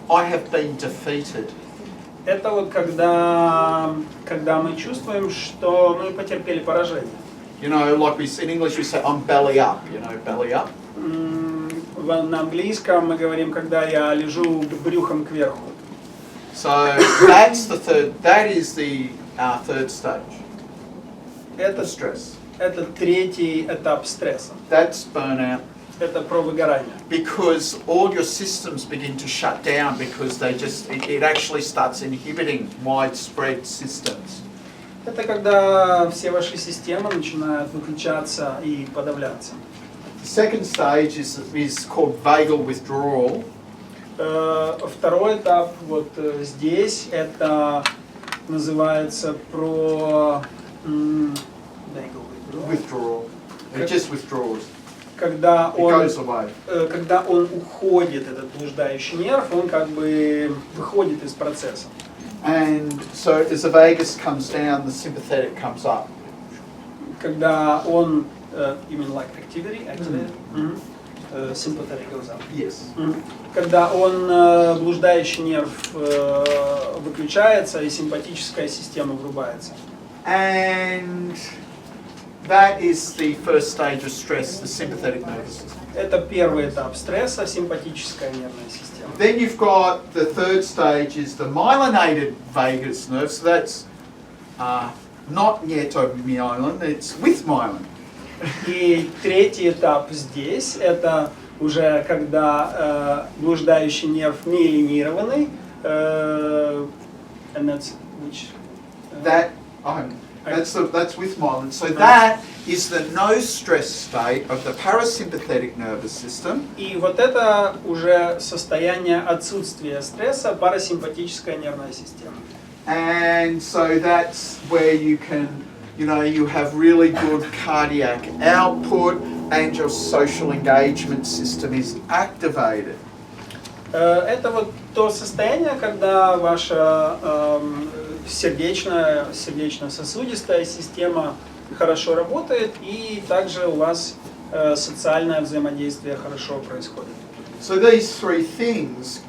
I have been defeated. Это вот когда мы чувствуем, что мы потерпели поражение. You know, like in English we say, I'm belly up, you know, belly up. На английском мы говорим, когда я лежу брюхом кверху. So that's the that is the third stage of Это stress. Это третий этап стресса. That's burnout. Это про выгорание. Because all your systems begin to shut down because it actually starts inhibiting widespread systems. Это когда все ваши системы начинают выключаться и подавляться. The second stage is called vagal withdrawal. Второй этап вот здесь, это называется про Withdrawal. It just withdraws. Когда It goes away. он уходит, этот блуждающий нерв, он как бы выходит из процесса. And so as the vagus comes down, the sympathetic comes up. Когда он, именно like activity, sympathetic goes up. Yes. Когда он, блуждающий нерв, выключается и симпатическая система врубается. And that is the first stage of stress, the sympathetic nervous system. Это первый этап стресса, симпатическая нервная система. Then you've got the third stage is the myelinated vagus nerve. So that's not yet of myelin, it's with myelin. И третий этап здесь, это уже когда блуждающий нерв миелинированный, and that's which, That's with myelin. So that is the no stress state of the parasympathetic nervous system. И вот это уже состояние отсутствия стресса, парасимпатическая нервная система. And so that's where you can, you know, you have really good cardiac output and your social engagement system is activated. Это вот то состояние, когда ваша сердечно-сосудистая система хорошо работает, и также у вас социальное взаимодействие хорошо происходит. So these three things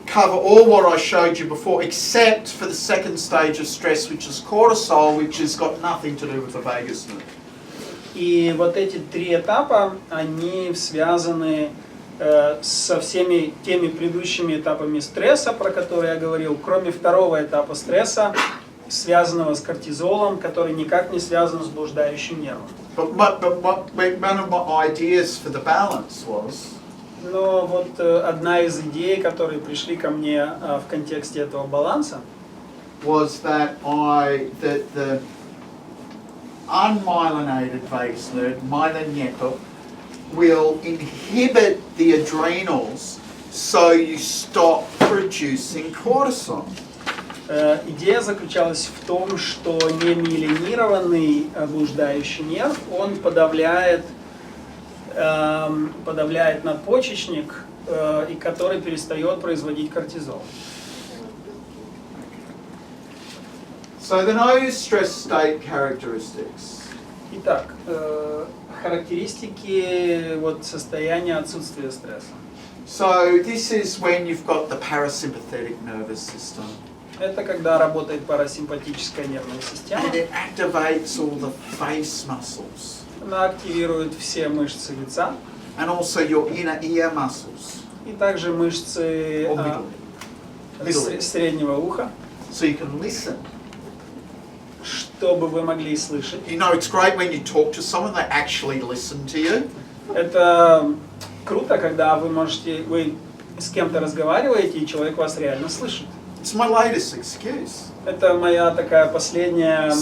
cover all what I showed you before, except for the second stage of stress, which is cortisol, which has got nothing to do with the vagus nerve. И вот эти три этапа, они связаны со всеми теми предыдущими этапами стресса, про которые я говорил, кроме второго этапа стресса, связанного с кортизолом, который никак не связан с блуждающим нервом. But one of my ideas for the balance was, Но вот одна из идей, которые пришли ко мне в контексте этого баланса, was that the unmyelinated vagus nerve, myelinated, will inhibit the adrenals so you stop producing cortisol. Идея заключалась в том, что немиелинированный блуждающий нерв, он подавляет надпочечник, и который перестает производить кортизол. So the no stress state characteristics. Итак, характеристики вот состояния отсутствия стресса. So this is when you've got the parasympathetic nervous system. Это когда работает парасимпатическая нервная система. And it activates all the face muscles. Она активирует все мышцы лица And also your inner ear muscles. и также мышцы Or middle. среднего уха, So you can listen. чтобы вы могли слышать. You know, it's great when you talk to someone, they actually listen to you. Это круто, когда вы с кем-то разговариваете, и человек вас реально слышит. It's my latest excuse. Это моя такая последняя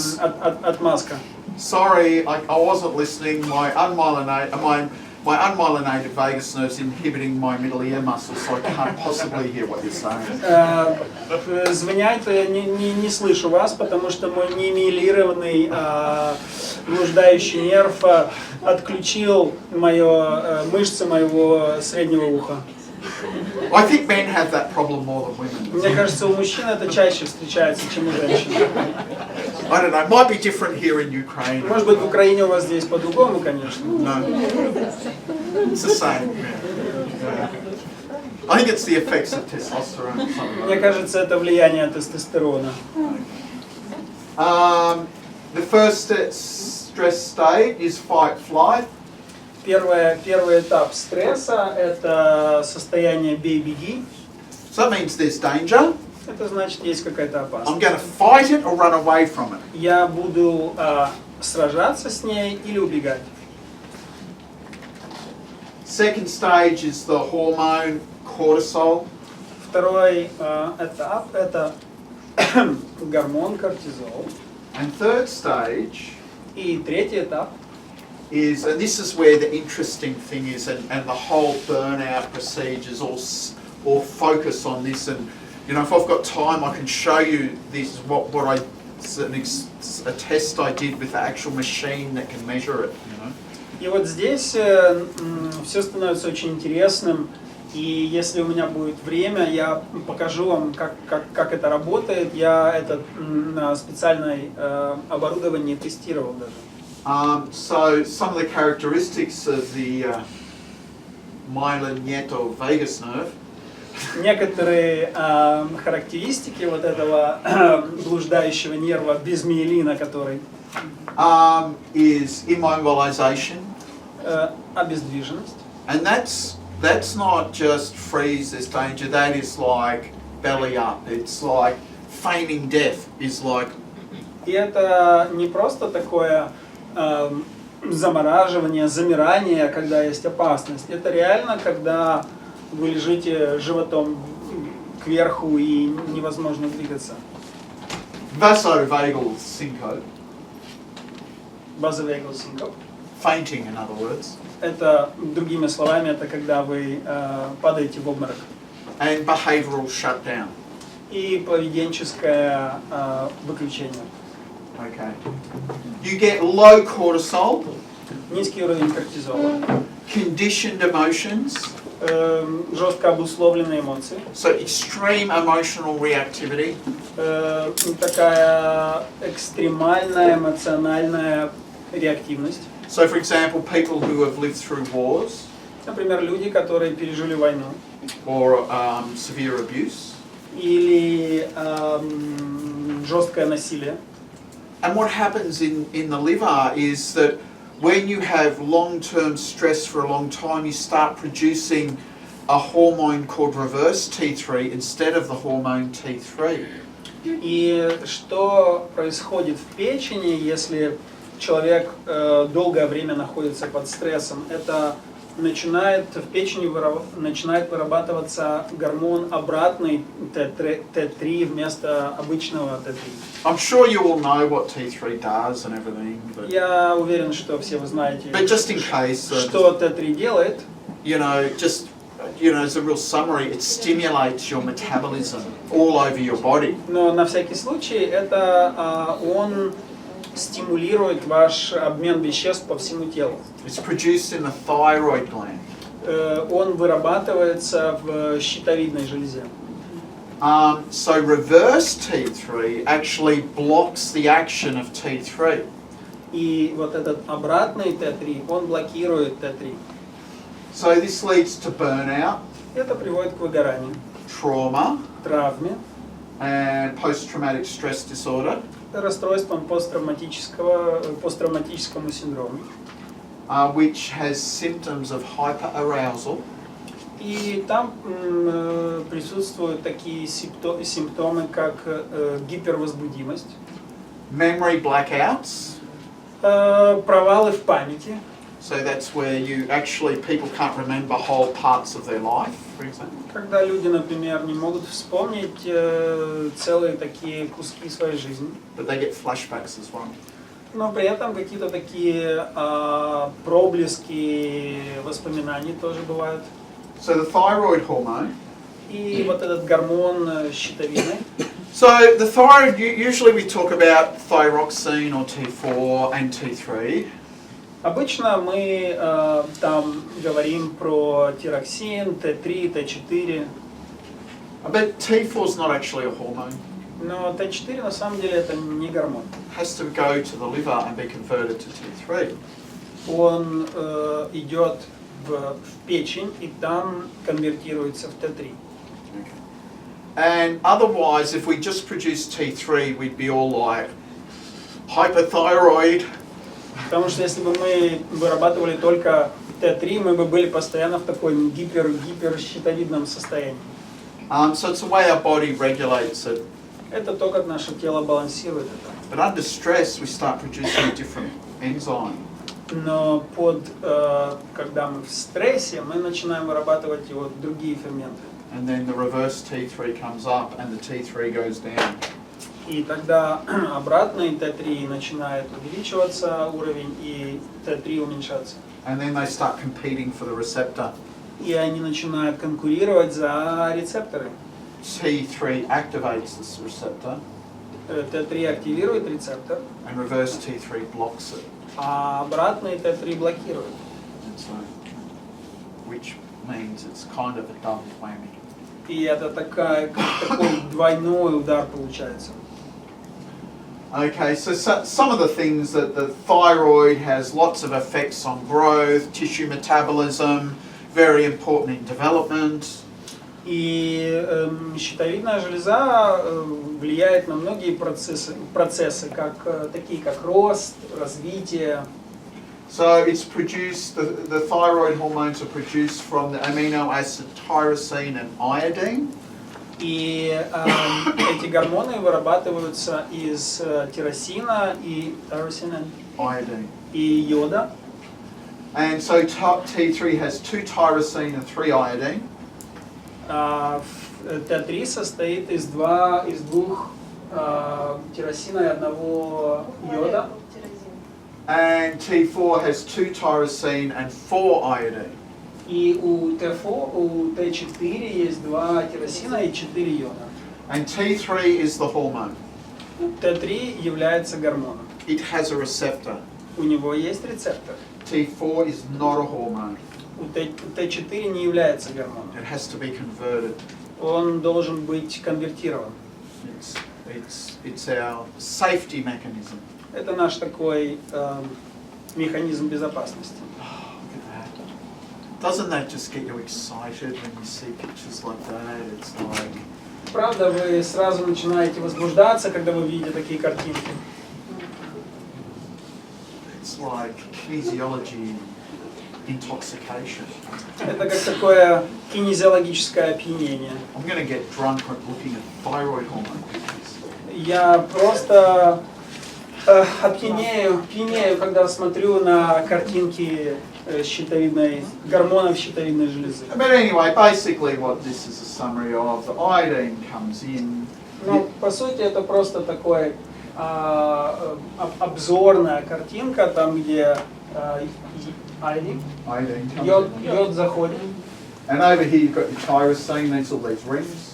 отмазка. Sorry, I wasn't listening. My unmyelinated vagus nerve's inhibiting my middle ear muscles, so I can't possibly hear what you're saying. Звонят, не слышу вас, потому что мой немиелированный блуждающий нерв отключил мышцы моего среднего уха. I think men have that problem more than women. Мне кажется, у мужчин это чаще встречается, чем у женщин. I don't know. It might be different here in Ukraine. Может быть, в Украине у вас здесь по-другому, конечно. No, it's the same. Yeah. I think it's the effects of testosterone or something. Мне кажется, это влияние тестостерона. The first stress state is fight-flight. Первый этап стресса – это состояние бей-беги. So that means there's danger. Это значит, есть какая-то I'm опасность. going to fight it or run away from it. Я буду сражаться с ней или убегать. Second stage is the hormone cortisol. Второй этап – это гормон кортизол. And third stage И третий этап is, and this is where the interesting thing is, and the whole burnout procedures all focus on this. And you know, if I've got time, I can show you this. A test I did with the actual machine that can measure it. You know. И вот здесь все становится очень интересным. И если у меня будет время, я покажу вам, как это работает. Я это на специальной оборудовании тестировал даже. So some of the characteristics of the myelinated vagus nerve. Некоторые характеристики вот этого блуждающего нерва без миелина, который Is immobilization. Обездвиженность. And that's not just freeze, there's danger, that is like belly up. It's like feigning death is like. И это не просто такое замораживание, замирание, когда есть опасность. Это реально, когда вы лежите животом кверху и невозможно двигаться. Vasovagal syncope. Vagal syncope. Fainting, in other words. Это, другими словами, это когда вы падаете в обморок. And behavioural shutdown. И поведенческое выключение. Okay. You get low cortisol. Низкий уровень кортизола. Conditioned emotions. Жестко обусловленные эмоции. So extreme emotional reactivity. Такая экстремальная эмоциональная реактивность. So for example, people who have lived through wars. Например, люди, которые пережили войну. Or severe abuse. Или жесткое насилие. And what happens in the liver is that when you have long-term stress for a long time, you start producing a hormone called reverse T3 instead of the hormone T3. И что происходит в печени, если человек долгое время находится под стрессом? Это в печени начинает вырабатываться гормон обратный T3 вместо обычного T3. I'm sure you all know what T3 does and everything. But Я уверен, что все вы знаете, just in case, что T3 делает. As a real summary, it stimulates your metabolism all over your body. Но на всякий случай он стимулирует ваш обмен веществ по всему телу. It's produced in the thyroid gland. Он вырабатывается в щитовидной железе. So reverse T3 actually blocks the action of T3. И вот этот обратный Т3, он блокирует Т3. So this leads to burnout, Это приводит к выгоранию, trauma, травме, and post-traumatic stress disorder, расстройством посттравматическому синдрому. which has symptoms of hyperarousal, И там присутствуют такие симптомы, как гипервозбудимость, memory blackouts. провалы в памяти. So that's where people can't remember whole parts of their life, for example. Когда люди, например, не могут вспомнить целые такие куски своей жизни. But they get flashbacks as well. Но при этом какие-то такие проблески воспоминаний тоже бывают. So the thyroid hormone. И вот этот гормон щитовидный. So the thyroid, usually we talk about thyroxine or T4 and T3. Обычно мы там говорим про тироксин, Т3, Т4. But T4 is not actually a hormone. Но Т4 на самом деле это не гормон. It has to go to the liver and be converted to T3. Он идет в печень и там конвертируется в Т3. Okay. And otherwise, if we just produce T3, we'd be all like hypothyroid. Потому что если бы мы вырабатывали только Т3, мы бы были постоянно в таком гиперщитовидном состоянии. So it's the way our body regulates it. Это то, как наше тело балансирует это. But under stress, we start producing a different enzyme. Но когда мы в стрессе, мы начинаем вырабатывать его другие ферменты. And then the reverse T3 comes up and the T3 goes down. И тогда обратный Т3 начинает увеличиваться уровень, и Т3 уменьшаться. And then they start competing for the receptor. И они начинают конкурировать за рецепторы. T3 activates this receptor Т3 активирует рецептор, and reverse T3 blocks it. а обратный Т3 блокирует. And so, which means it's kind of a double whammy. И это такой двойной удар получается. Okay, so some of the things that the thyroid has lots of effects on growth, tissue metabolism, very important in development. И щитовидная железа влияет на многие процессы, такие как рост, развитие. So it's produced, the thyroid hormones are produced from the amino acid tyrosine and iodine. И эти гормоны вырабатываются из тиросина и Iodine. и йода. And so T3 has 2 tyrosine and 3 iodine. Т3 состоит из двух тиросина и одного йода. And T4 has 2 tyrosine and 4 iodine. И у Т4 есть 2 тиросина и 4 йода. And T3 is the hormone. Т3 является гормоном. It has a receptor. У него есть рецептор. T4 is not a hormone. У Т4 не является гормоном. It has to be converted. Он должен быть конвертирован. It's our safety mechanism. Это наш такой механизм безопасности. Doesn't that just get you excited when you see pictures like that? It's like... Правда, вы сразу начинаете возбуждаться, когда вы видите такие картинки. It's like kinesiology intoxication. Это как такое кинезиологическое опьянение. I'm going to get drunk looking at thyroid hormone pictures. Я просто пьянею, когда смотрю на картинки гормонов щитовидной железы. But anyway, basically what this is a summary of, the iodine comes in. Ну, по сути, это просто такой обзорная картинка, там, где йод заходит. And over here you've got your tyrosine, there's all these rings.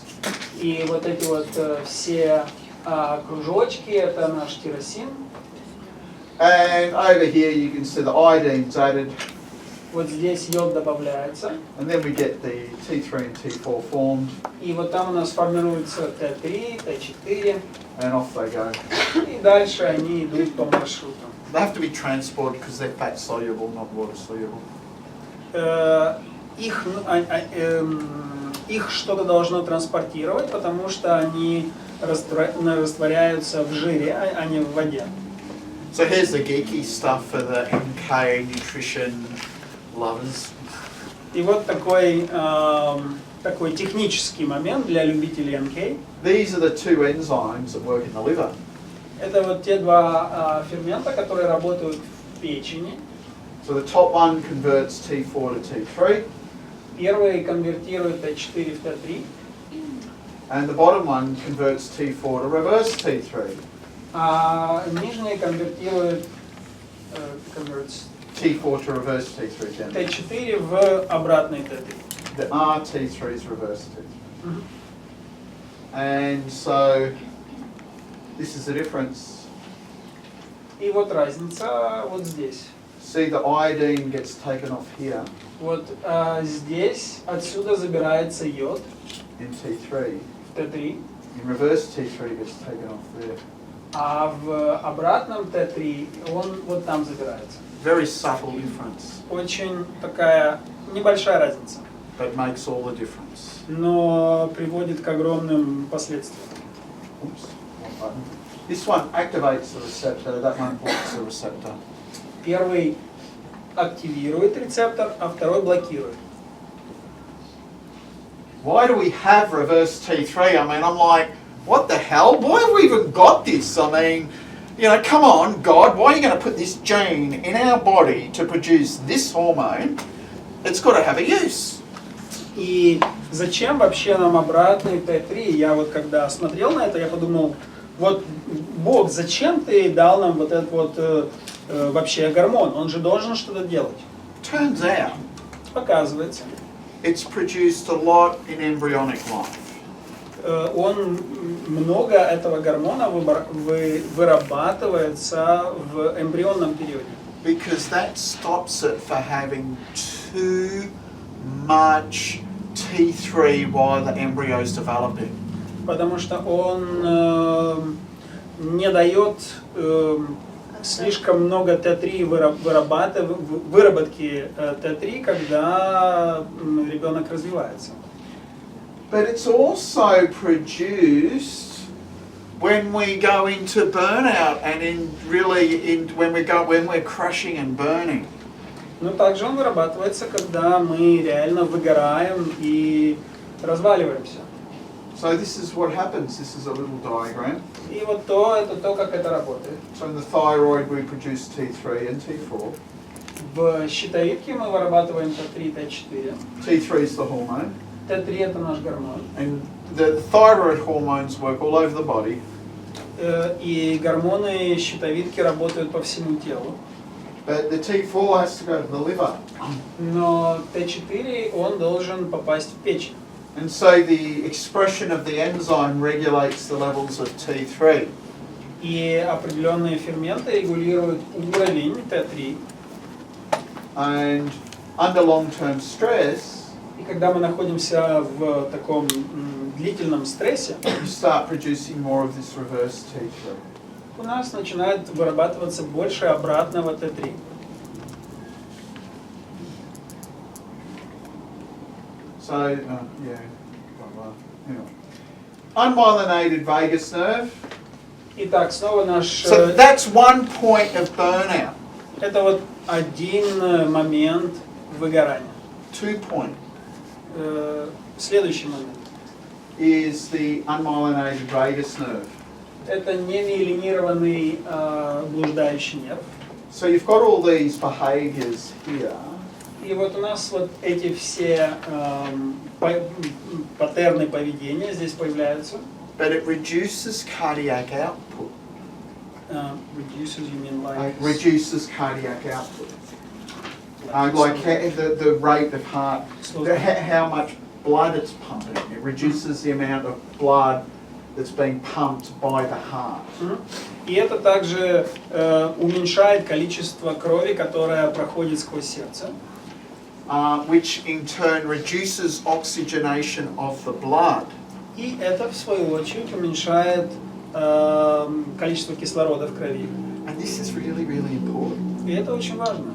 И вот эти вот все кружочки, это наш тиросин. And over here you can see the iodine's added. Вот здесь йод добавляется. And then we get the T3 and T4 formed, И вот там у нас формируется Т3, Т4. and off they go. И дальше они идут по маршруту. They have to be transported because they're fat soluble, not water soluble. Их что-то должно транспортировать, потому что они растворяются в жире, а не в воде. So here's the geeky stuff for the MK nutrition lovers. И вот такой технический момент для любителей НК. These are the two enzymes that work in the liver. Это вот те два фермента, которые работают в печени. So the top one converts T4 to T3, Первый конвертирует Т4 в Т3, and the bottom one converts T4 to reverse T3. а нижний конвертирует T4 to reverse T3 again. Т4 в обратный Т3. The RT3 is reverse T3. And so this is the difference. И вот разница вот здесь. See, the iodine gets taken off here Вот здесь отсюда забирается йод in T3. в Т3, In reverse T3 gets taken off there. а в обратном Т3 он вот там забирается. Very subtle difference, Очень такая небольшая разница, but makes all the difference. но приводит к огромным последствиям. Oops, wrong button. This one activates the receptor, that one blocks the receptor. Первый активирует рецептор, а второй блокирует. Why do we have reverse T3? I mean, I'm like, what the hell? Why have we even got this? I mean, you know, come on, God, why are you going to put this gene in our body to produce this hormone? It's got to have a use. И зачем вообще нам обратный Т3? Я вот когда смотрел на это, я подумал, вот Бог, зачем ты дал нам вот этот вот вообще гормон? Он же должен что-то делать. Turns out, Оказывается, it's produced a lot in embryonic life. он много этого гормона вырабатывается в эмбрионном периоде. Because that stops it for having too much T3 while the embryo is developing. Потому что он не дает слишком много Т3 выработки Т3, когда ребенок развивается. But it's also produced when we go into burnout and when we're crashing and burning. Но также он вырабатывается, когда мы реально выгораем и разваливаемся. So this is what happens. This is a little diagram. И вот это то, как это работает. So in the thyroid we produce T3 and T4. В щитовидке мы вырабатываем Т3, Т4. T3 is the hormone. Т3 это наш гормон. And the thyroid hormones work all over the body. И гормоны щитовидки работают по всему телу. But the T4 has to go to the liver. Но Т4 он должен попасть в печень. And so the expression of the enzyme regulates the levels of T3. И определенные ферменты регулируют уровень Т3. And under long-term stress, И когда мы находимся в таком длительном стрессе, you start producing more of this reverse T3. у нас начинает вырабатываться больше обратного Т3. So, anyway. Unmyelinated vagus nerve. Итак, снова наш... So that's one point of burnout. Это вот один момент выгорания. 2 point Следующий момент. is the unmyelinated vagus nerve. Это немиелинированный блуждающий нерв. So you've got all these behaviours here. И вот у нас вот эти все паттерны поведения здесь появляются. But it reduces cardiac output. Reduces, you mean like... Reduces cardiac output. Like the rate of heart, how much blood it's pumping. It reduces the amount of blood that's being pumped by the heart. И это также уменьшает количество крови, которая проходит сквозь сердце. which in turn reduces oxygenation of the blood. И это, в свою очередь, уменьшает количество кислорода в крови. And this is really, really important. И это очень важно.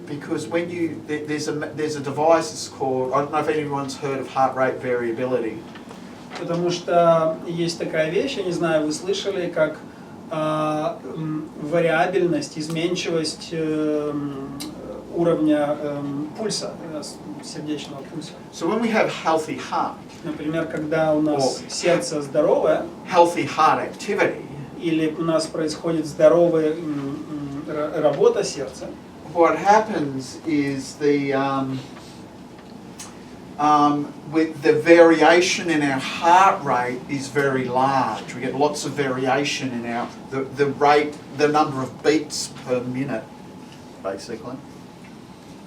Because when there's a device that's called, I don't know if anyone's heard of heart rate variability. Потому что есть такая вещь, я не знаю, вы слышали, как вариабельность, изменчивость уровня пульса, сердечного пульса. So when we have healthy heart, Например, когда у нас сердце здоровое, healthy heart activity, или у нас происходит здоровая работа сердца, what happens is with the variation in our heart rate is very large. We get lots of variation in our the rate, the number of beats per minute, basically.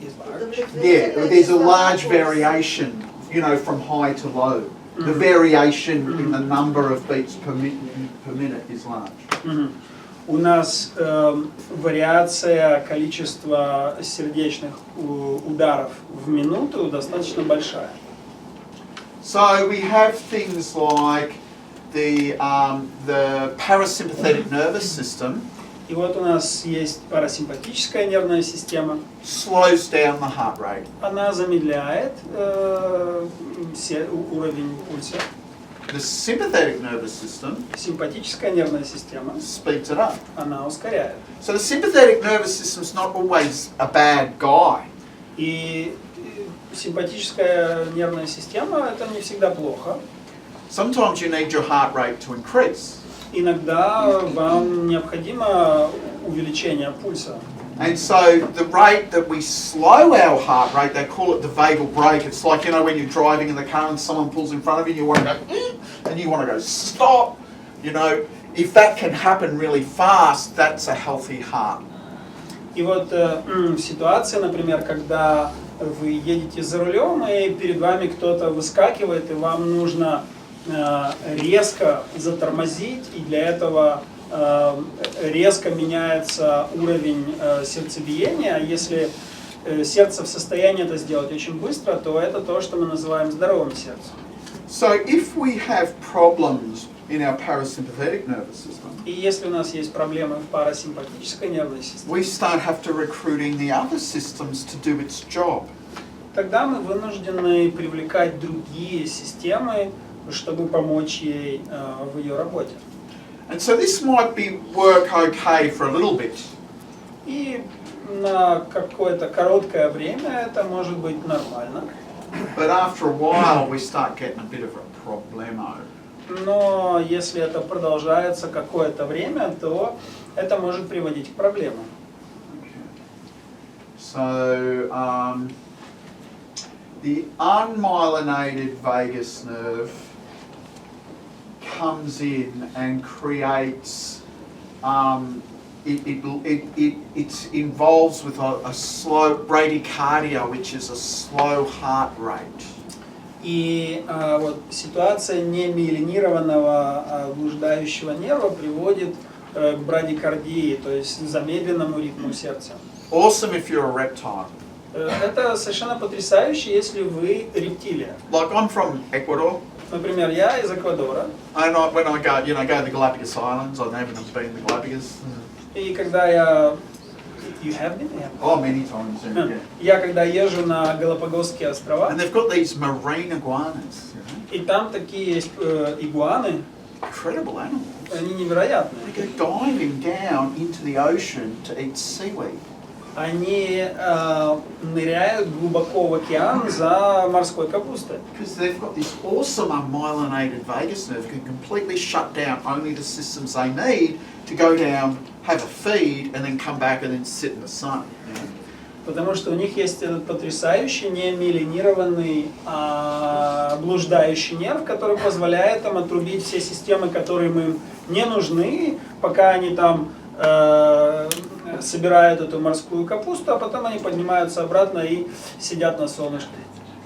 Yeah, there's a large variation, you know, from high to low. The variation in the number of beats per minute is large. У нас вариация количества сердечных ударов в минуту достаточно большая. So we have things like the parasympathetic nervous system. И вот у нас есть парасимпатическая нервная система. Slows down the heart rate. Она замедляет уровень пульса. The sympathetic nervous system Симпатическая нервная система, speeds it up. она ускоряет. So the sympathetic nervous system is not always a bad guy. И симпатическая нервная система это не всегда плохо. Sometimes you need your heart rate to increase. Иногда вам необходимо увеличение пульса. And so the rate that we slow our heart rate, they call it the Vagal Brake. It's like, you know, when you're driving in the car and someone pulls in front of you and you want to go, and you want to go, stop. You know, if that can happen really fast, that's a healthy heart. И вот ситуация, например, когда вы едете за рулем, и перед вами кто-то выскакивает, и вам нужно резко затормозить, и для этого резко меняется уровень сердцебиения. Если сердце в состоянии это сделать очень быстро, то это то, что мы называем здоровым сердцем. So if we have problems in our parasympathetic nervous system, И если у нас есть проблемы в парасимпатической нервной системе, we start have to recruiting the other systems to do its job. тогда мы вынуждены привлекать другие системы, чтобы помочь ей в ее работе. And so this might be work okay for a little bit. И на какое-то короткое время это может быть нормально. But after a while we start getting a bit of a problemo. Но если это продолжается какое-то время, то это может приводить к проблемам. So the unmyelinated vagus nerve comes in and creates, it involves with a slow bradycardia, which is a slow heart rate. И вот ситуация немиелинированного блуждающего нерва приводит к брадикардии, то есть замедленному ритму сердца. Awesome if you're a reptile. Это совершенно потрясающе, если вы рептилия. Like I'm from Ecuador. Например, я из Эквадора. And when I go, you know, go to the Galapagos Islands, I haven't been in the Galapagos. И когда я... You have been? Yeah. Oh, many times, yeah. Я когда езжу на Галапагосские острова, And they've got these marine iguanas, you know. и там такие есть игуаны, Incredible animals. они невероятные. They go diving down into the ocean to eat seaweed. Они ныряют глубоко в океан за морской капустой. Because they've got this awesome unmyelinated vagus nerve can completely shut down only the systems they need to go down, have a feed, and then come back and then sit in the sun. You know? Потому что у них есть этот потрясающий немиелинированный блуждающий нерв, который позволяет им отрубить все системы, которые им не нужны, пока они там собирают эту морскую капусту, а потом они поднимаются обратно и сидят на солнышке.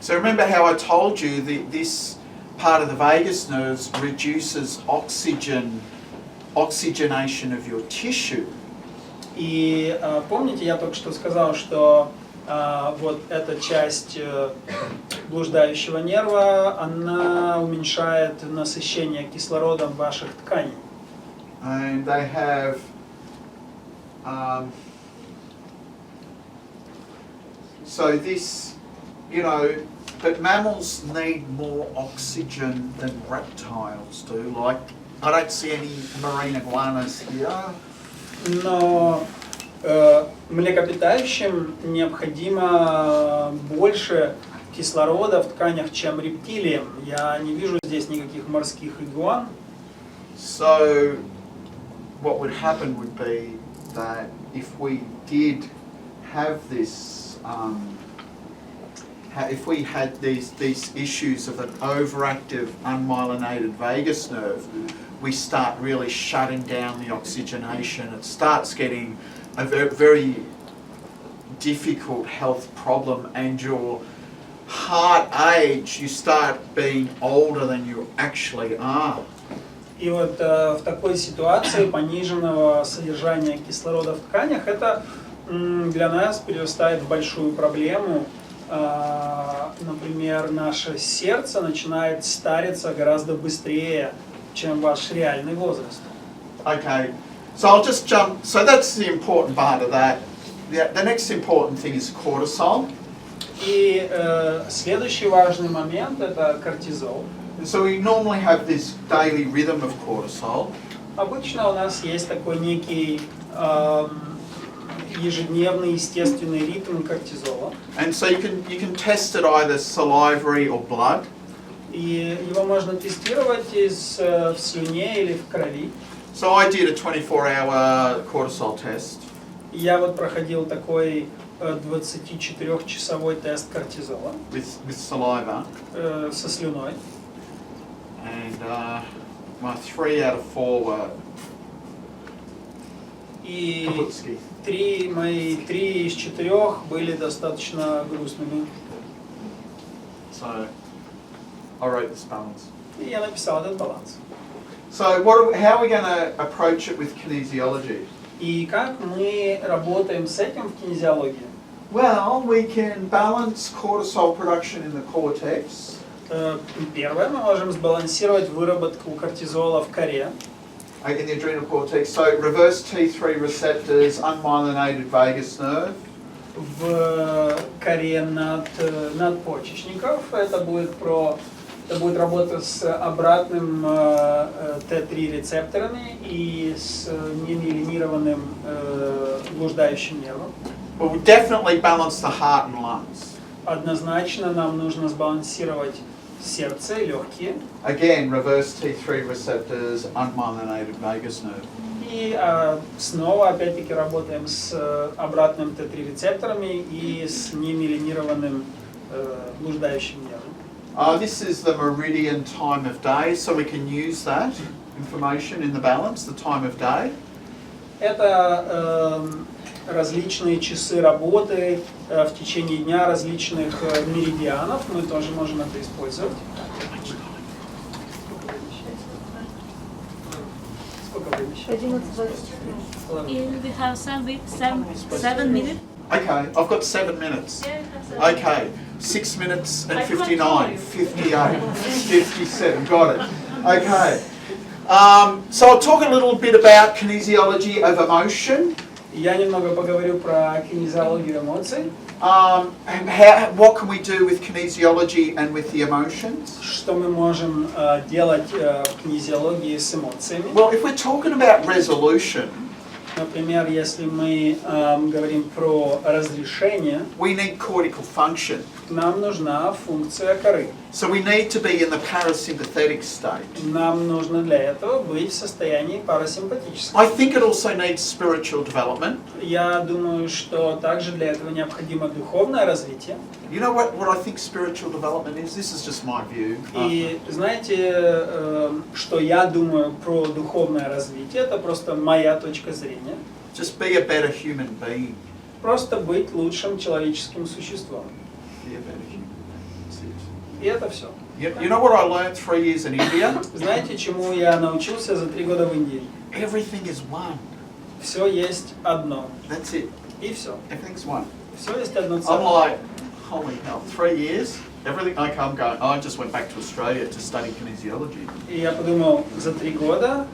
So remember how I told you that this part of the vagus nerves reduces oxygenation of your tissue. И помните, я только что сказал, что вот эта часть блуждающего нерва, она уменьшает насыщение кислородом ваших тканей. And they have so this, you know, but mammals need more oxygen than reptiles do. Like, I don't see any marine iguanas here. Но млекопитающим необходимо больше кислорода в тканях, чем рептилиям. Я не вижу здесь никаких морских игуан. So what would happen would be that if we did have this, if we had these issues of an overactive unmyelinated vagus nerve, we start really shutting down the oxygenation. It starts getting a very difficult health problem, and your heart age, you start being older than you actually are. И вот в такой ситуации пониженного содержания кислорода в тканях это для нас перерастает в большую проблему. Например, наше сердце начинает стариться гораздо быстрее, чем ваш реальный возраст. Okay, so I'll just jump. So that's the important part of that. The next important thing is cortisol. И следующий важный момент это кортизол. So we normally have this daily rhythm of cortisol. Обычно у нас есть такой некий ежедневный естественный ритм кортизола. And so you can test it either salivary or blood. И его можно тестировать в слюне или в крови. So I did a 24-hour cortisol test. Я вот проходил такой 24-часовой тест кортизола With saliva. Со слюной. And my 3 out of 4 were И kaputski. мои 3 из 4 были достаточно грустными. So I wrote this balance. И я написал этот баланс. So how are we going to approach it with kinesiology? И как мы работаем с этим в кинезиологии? Well, we can balance cortisol production in the cortex. Первое, мы можем сбалансировать выработку кортизола в коре. In the adrenal cortex. So reverse T3 receptors, unmyelinated vagus nerve. В коре надпочечников. Это будет работа с обратным Т3 рецепторами и с немиелинированным блуждающим нервом. Well, we definitely balance the heart and lungs. Однозначно нам нужно сбалансировать сердце и легкие. Again, reverse T3 receptors, unmyelinated vagus nerve. И снова опять-таки работаем с обратным Т3 рецепторами и с немиелинированным блуждающим нервом. This is the meridian time of day, so we can use that information in the balance, the time of day. Это различные часы работы в течение дня различных меридианов. Мы тоже можем это использовать. Сколько времени? 11. We have 7 minutes. Okay, I've got 7 minutes. Yeah, Okay, 6 minutes and I can't 59, tell 58, 57, got it. Okay, so I'll talk a little bit about kinesiology of emotion. Я немного поговорю про кинезиологию эмоций. And what can we do with kinesiology and with the emotions? Что мы можем делать в кинезиологии с эмоциями? Well, if we're talking about resolution, Например, если мы говорим про разрешение, we need cortical function. нам нужна функция коры. So we need to be in the parasympathetic state. Нам нужно для этого быть в состоянии парасимпатического. I think it also needs spiritual development. Я думаю, что также для этого необходимо духовное развитие. You know what I think spiritual development is? This is just my view. И знаете, что я думаю про духовное развитие? Это просто моя точка зрения. Just be a better human being. Просто быть лучшим человеческим существом. Be a better human being. That's it. И это все. You know what I learned 3 years in India? Знаете, чему я научился за 3 года в Индии? Everything is one. Все есть одно. That's it. И все. Everything's one. Все есть одно I'm целое. like, holy hell, 3 years? Everything I come going, I just went back to Australia to study kinesiology. И я подумал, за 3 года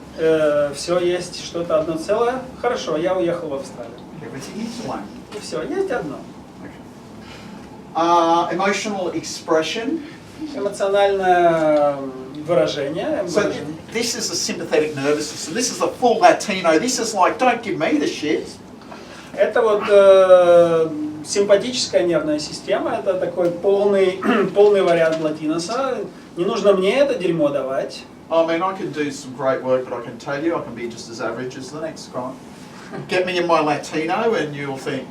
все есть что-то одно целое. Хорошо, я уехал в Австралию. Everything is one. И все, есть одно. Emotional expression. Эмоциональное выражение. So this is the sympathetic nervous system. This is the full Latino. This is like, don't give me the shit. Это вот симпатическая нервная система, это такой полный вариант латиноса. Не нужно мне это дерьмо давать. I mean, I can do some great work, but I can tell you, I can be just as average as the next guy. Get me in my Latino, and you'll think,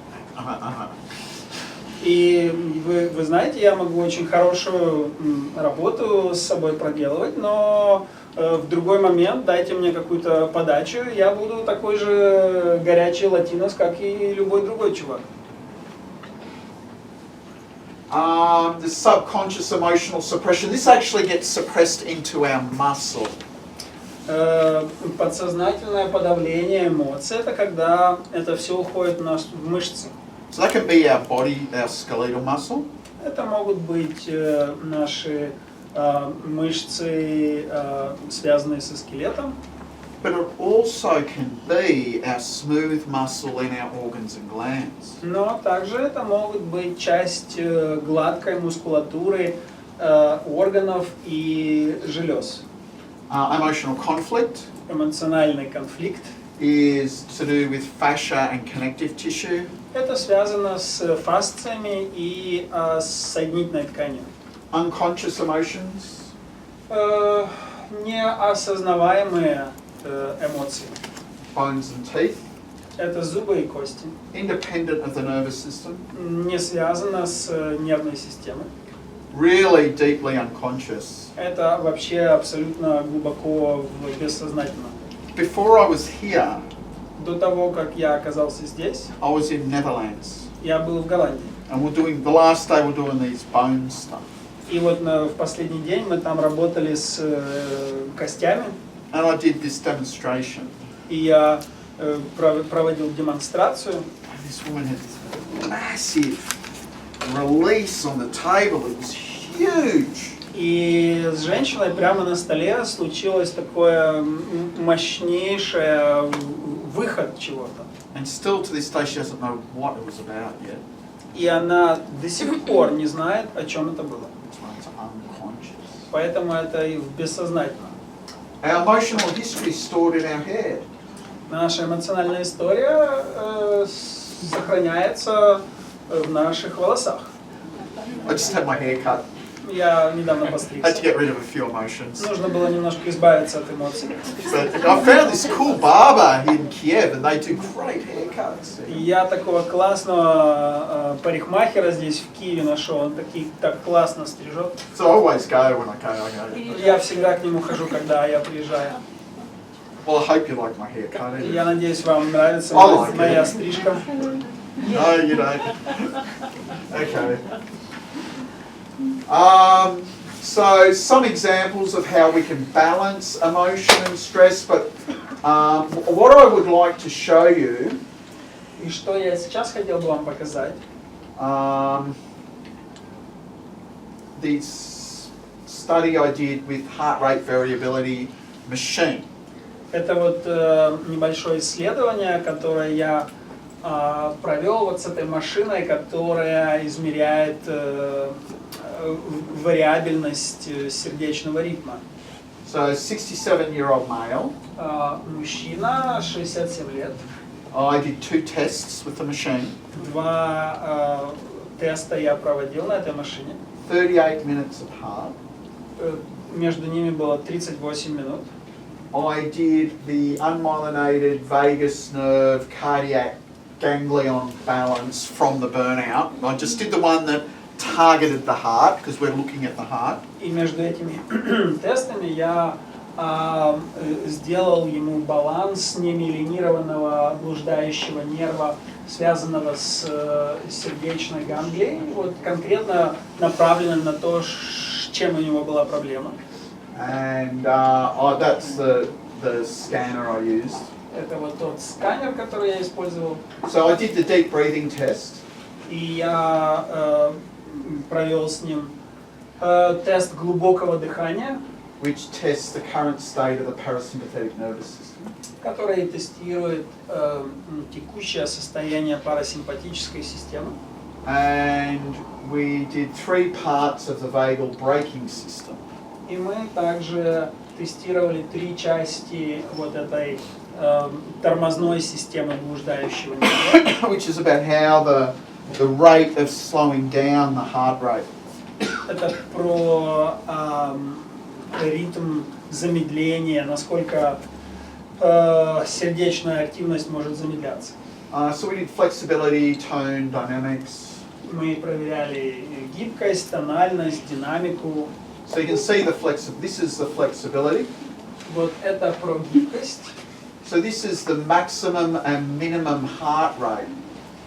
И вы знаете, я могу очень хорошую работу с собой проделывать, но в другой момент дайте мне какую-то подачу, я буду такой же горячий латинос, как и любой другой чувак. The subconscious emotional suppression. This actually gets suppressed into our muscle. Подсознательное подавление эмоций, это когда это все уходит в мышцы. So that can be our body, our skeletal muscle. Это могут быть наши мышцы, связанные со скелетом. But it also can be our smooth muscle in our organs and glands. Но также это могут быть часть гладкой мускулатуры органов и желез. Emotional conflict Эмоциональный конфликт. is to do with fascia and connective tissue. Это связано с фасциями и с соединительной тканью. Unconscious emotions. Неосознаваемые эмоции. Bones and teeth. Это зубы и кости. Independent of the nervous system. Не связано с нервной системой. Really deeply unconscious. Это вообще абсолютно глубоко в бессознательном. Before I was here, До того, как я оказался здесь, I was in Netherlands. я был в Голландии. And the last day we're doing these bone stuff. И вот в последний день мы там работали с костями, And I did this demonstration. и я проводил демонстрацию. And this woman had this massive release on the table. It was huge. И с женщиной прямо на столе случилось такое мощнейшее выход чего-то. And still to this day she doesn't know what it was about yet. И она до сих пор не знает, о чем это было. It's unconscious. Поэтому это и в бессознательном. Our emotional history is stored in our head. Наша эмоциональная история сохраняется в наших волосах. I just had my hair cut. Я недавно I had to постригся. get rid of a few emotions. Нужно было немножко избавиться от эмоций. But I found this cool barber here in Kiev, and they do great haircuts. И я такого классного парикмахера здесь в Киеве нашел. Он так классно стрижет. So I always go when I go. Я всегда к нему хожу, когда я приезжаю. Well, I hope you like my haircut. И я надеюсь, вам нравится like моя it. стрижка. No, you don't. Okay. So some examples of how we can balance emotion and stress, but what I would like to show you, И что я сейчас хотел бы вам показать, this study I did with heart rate variability machine. это вот небольшое исследование, которое я провел вот с этой машиной, которая измеряет вариабельность сердечного ритма. So 67-year-old male. Мужчина, 67 лет. I did 2 tests with the machine. 2 теста я проводил на этой машине. 38 minutes apart. Между ними было 38 минут. I did the unmyelinated vagus nerve cardiac ganglion balance from the burnout. I just did the one that targeted the heart because we're looking at the heart. И между этими тестами я сделал ему баланс немиелинированного блуждающего нерва, связанного с сердечной ганглией, вот конкретно направленным на то, с чем у него была проблема. And that's the scanner I used. Это вот тот сканер, который я использовал. So I did the deep breathing test. И я провел с ним тест глубокого дыхания, which tests the current state of the parasympathetic nervous system. который тестирует текущее состояние парасимпатической системы. And we did 3 parts of the vagal braking system. И мы также тестировали 3 части вот этой тормозной системы блуждающего нерва, Which is about how the rate of slowing down the heart rate. это про ритм замедления, насколько сердечная активность может замедляться. So we did flexibility, tone, dynamics. Мы проверяли гибкость, тональность, динамику. So you can see this is the flexibility. Вот это про гибкость. So this is the maximum and minimum heart rate.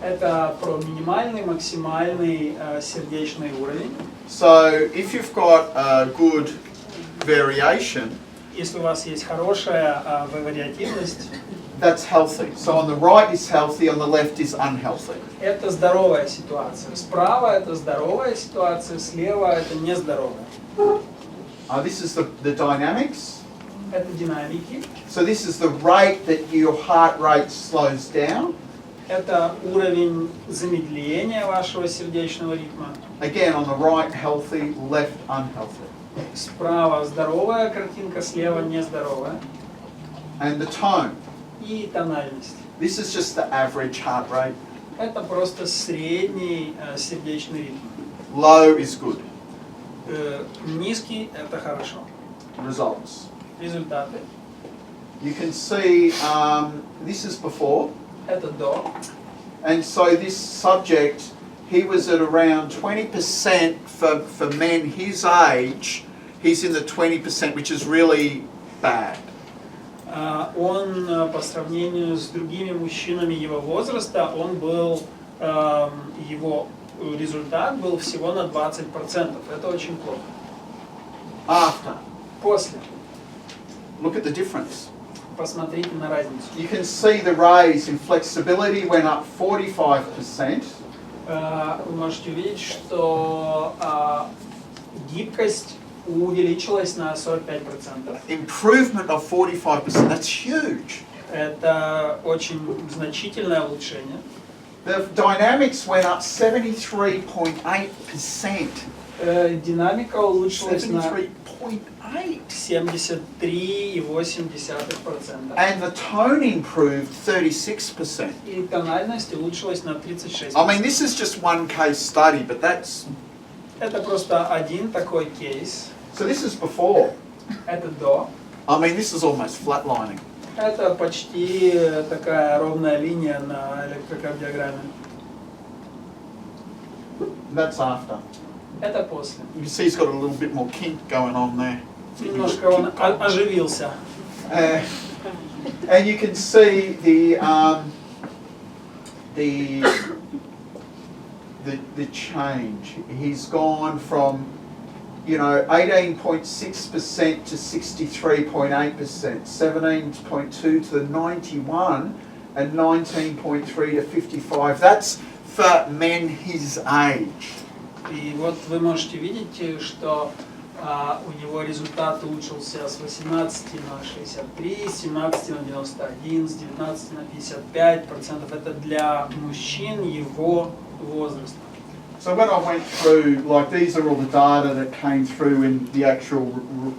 Это про минимальный, максимальный сердечный уровень. So if you've got a good variation, Если у вас есть хорошая вариативность, that's healthy. So on the right is healthy, on the left is unhealthy. это здоровая ситуация. Справа это здоровая ситуация, слева это нездоровая. This is the dynamics. Это динамики. So this is the rate that your heart rate slows down. Это уровень замедления вашего сердечного ритма. Again, on the right, healthy, left, unhealthy. Справа здоровая картинка, слева нездоровая. And the tone. И тональность. This is just the average heart rate. Это просто средний сердечный ритм. Low is good. Низкий это хорошо. Results. Результаты. You can see this is before. Это до. And so this subject, he was at around 20% for men his age. He's in the 20%, which is really bad. Он по сравнению с другими мужчинами его возраста, он был, его результат был всего на 20%. Это очень плохо. After. После. Look at the difference. Посмотрите на разницу. You can see the raise in flexibility went up 45%. Вы можете увидеть, что гибкость увеличилась на 45%. Improvement of 45%, that's huge. Это очень значительное улучшение. The dynamics went up 73.8%. Динамика улучшилась на 73.8%. 73,8%. And the tone improved 36%. И тональность улучшилась на 36%. I mean, this is just one case study, but that's... Это просто один такой кейс. So this is before. Это до. I mean, this is almost flatlining. Это почти такая ровная линия на электрокардиограмме. That's after. Это после. You can see he's got a little bit more kink going on there. Немножко он оживился. And you can see the change. He's gone from, 18.6% to 63.8%, 17.2 to the 91, and 19.3 to 55. That's for men his age. И вот вы можете видеть, что у него результат улучшился с 18 на 63, с 17 на 91, с 19 на 55%. Это для мужчин его возраста. So when I went through, these are all the data that came through in the actual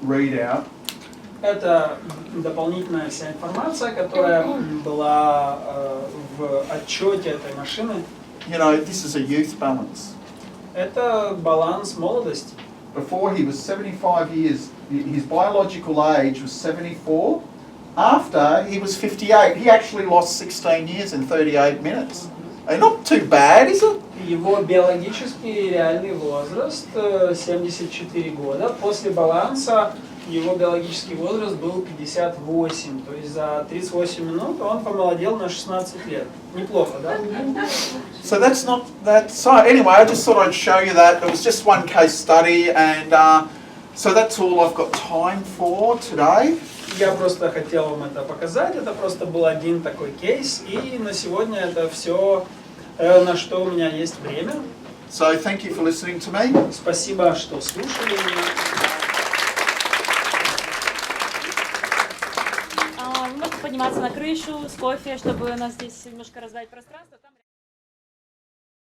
readout. Это дополнительная вся информация, которая была в отчете этой машины. This is a youth balance. Это баланс молодости. Before he was 75 years, his biological age was 74. After he was 58, he actually lost 16 years in 38 minutes. Not too bad, is it? Его биологический реальный возраст 74 года. После баланса его биологический возраст был 58. То есть за 38 минут он помолодел на 16 лет. Неплохо, да? So that's not that. So anyway, I just thought I'd show you that. It was just one case study, and so that's all I've got time for today. Я просто хотел вам это показать. Это просто был один такой кейс. И на сегодня это все, на что у меня есть время. So thank you for listening to me. Спасибо, что слушали меня. Вы можете подниматься на крышу с кофе, чтобы у нас здесь немножко раздать пространство.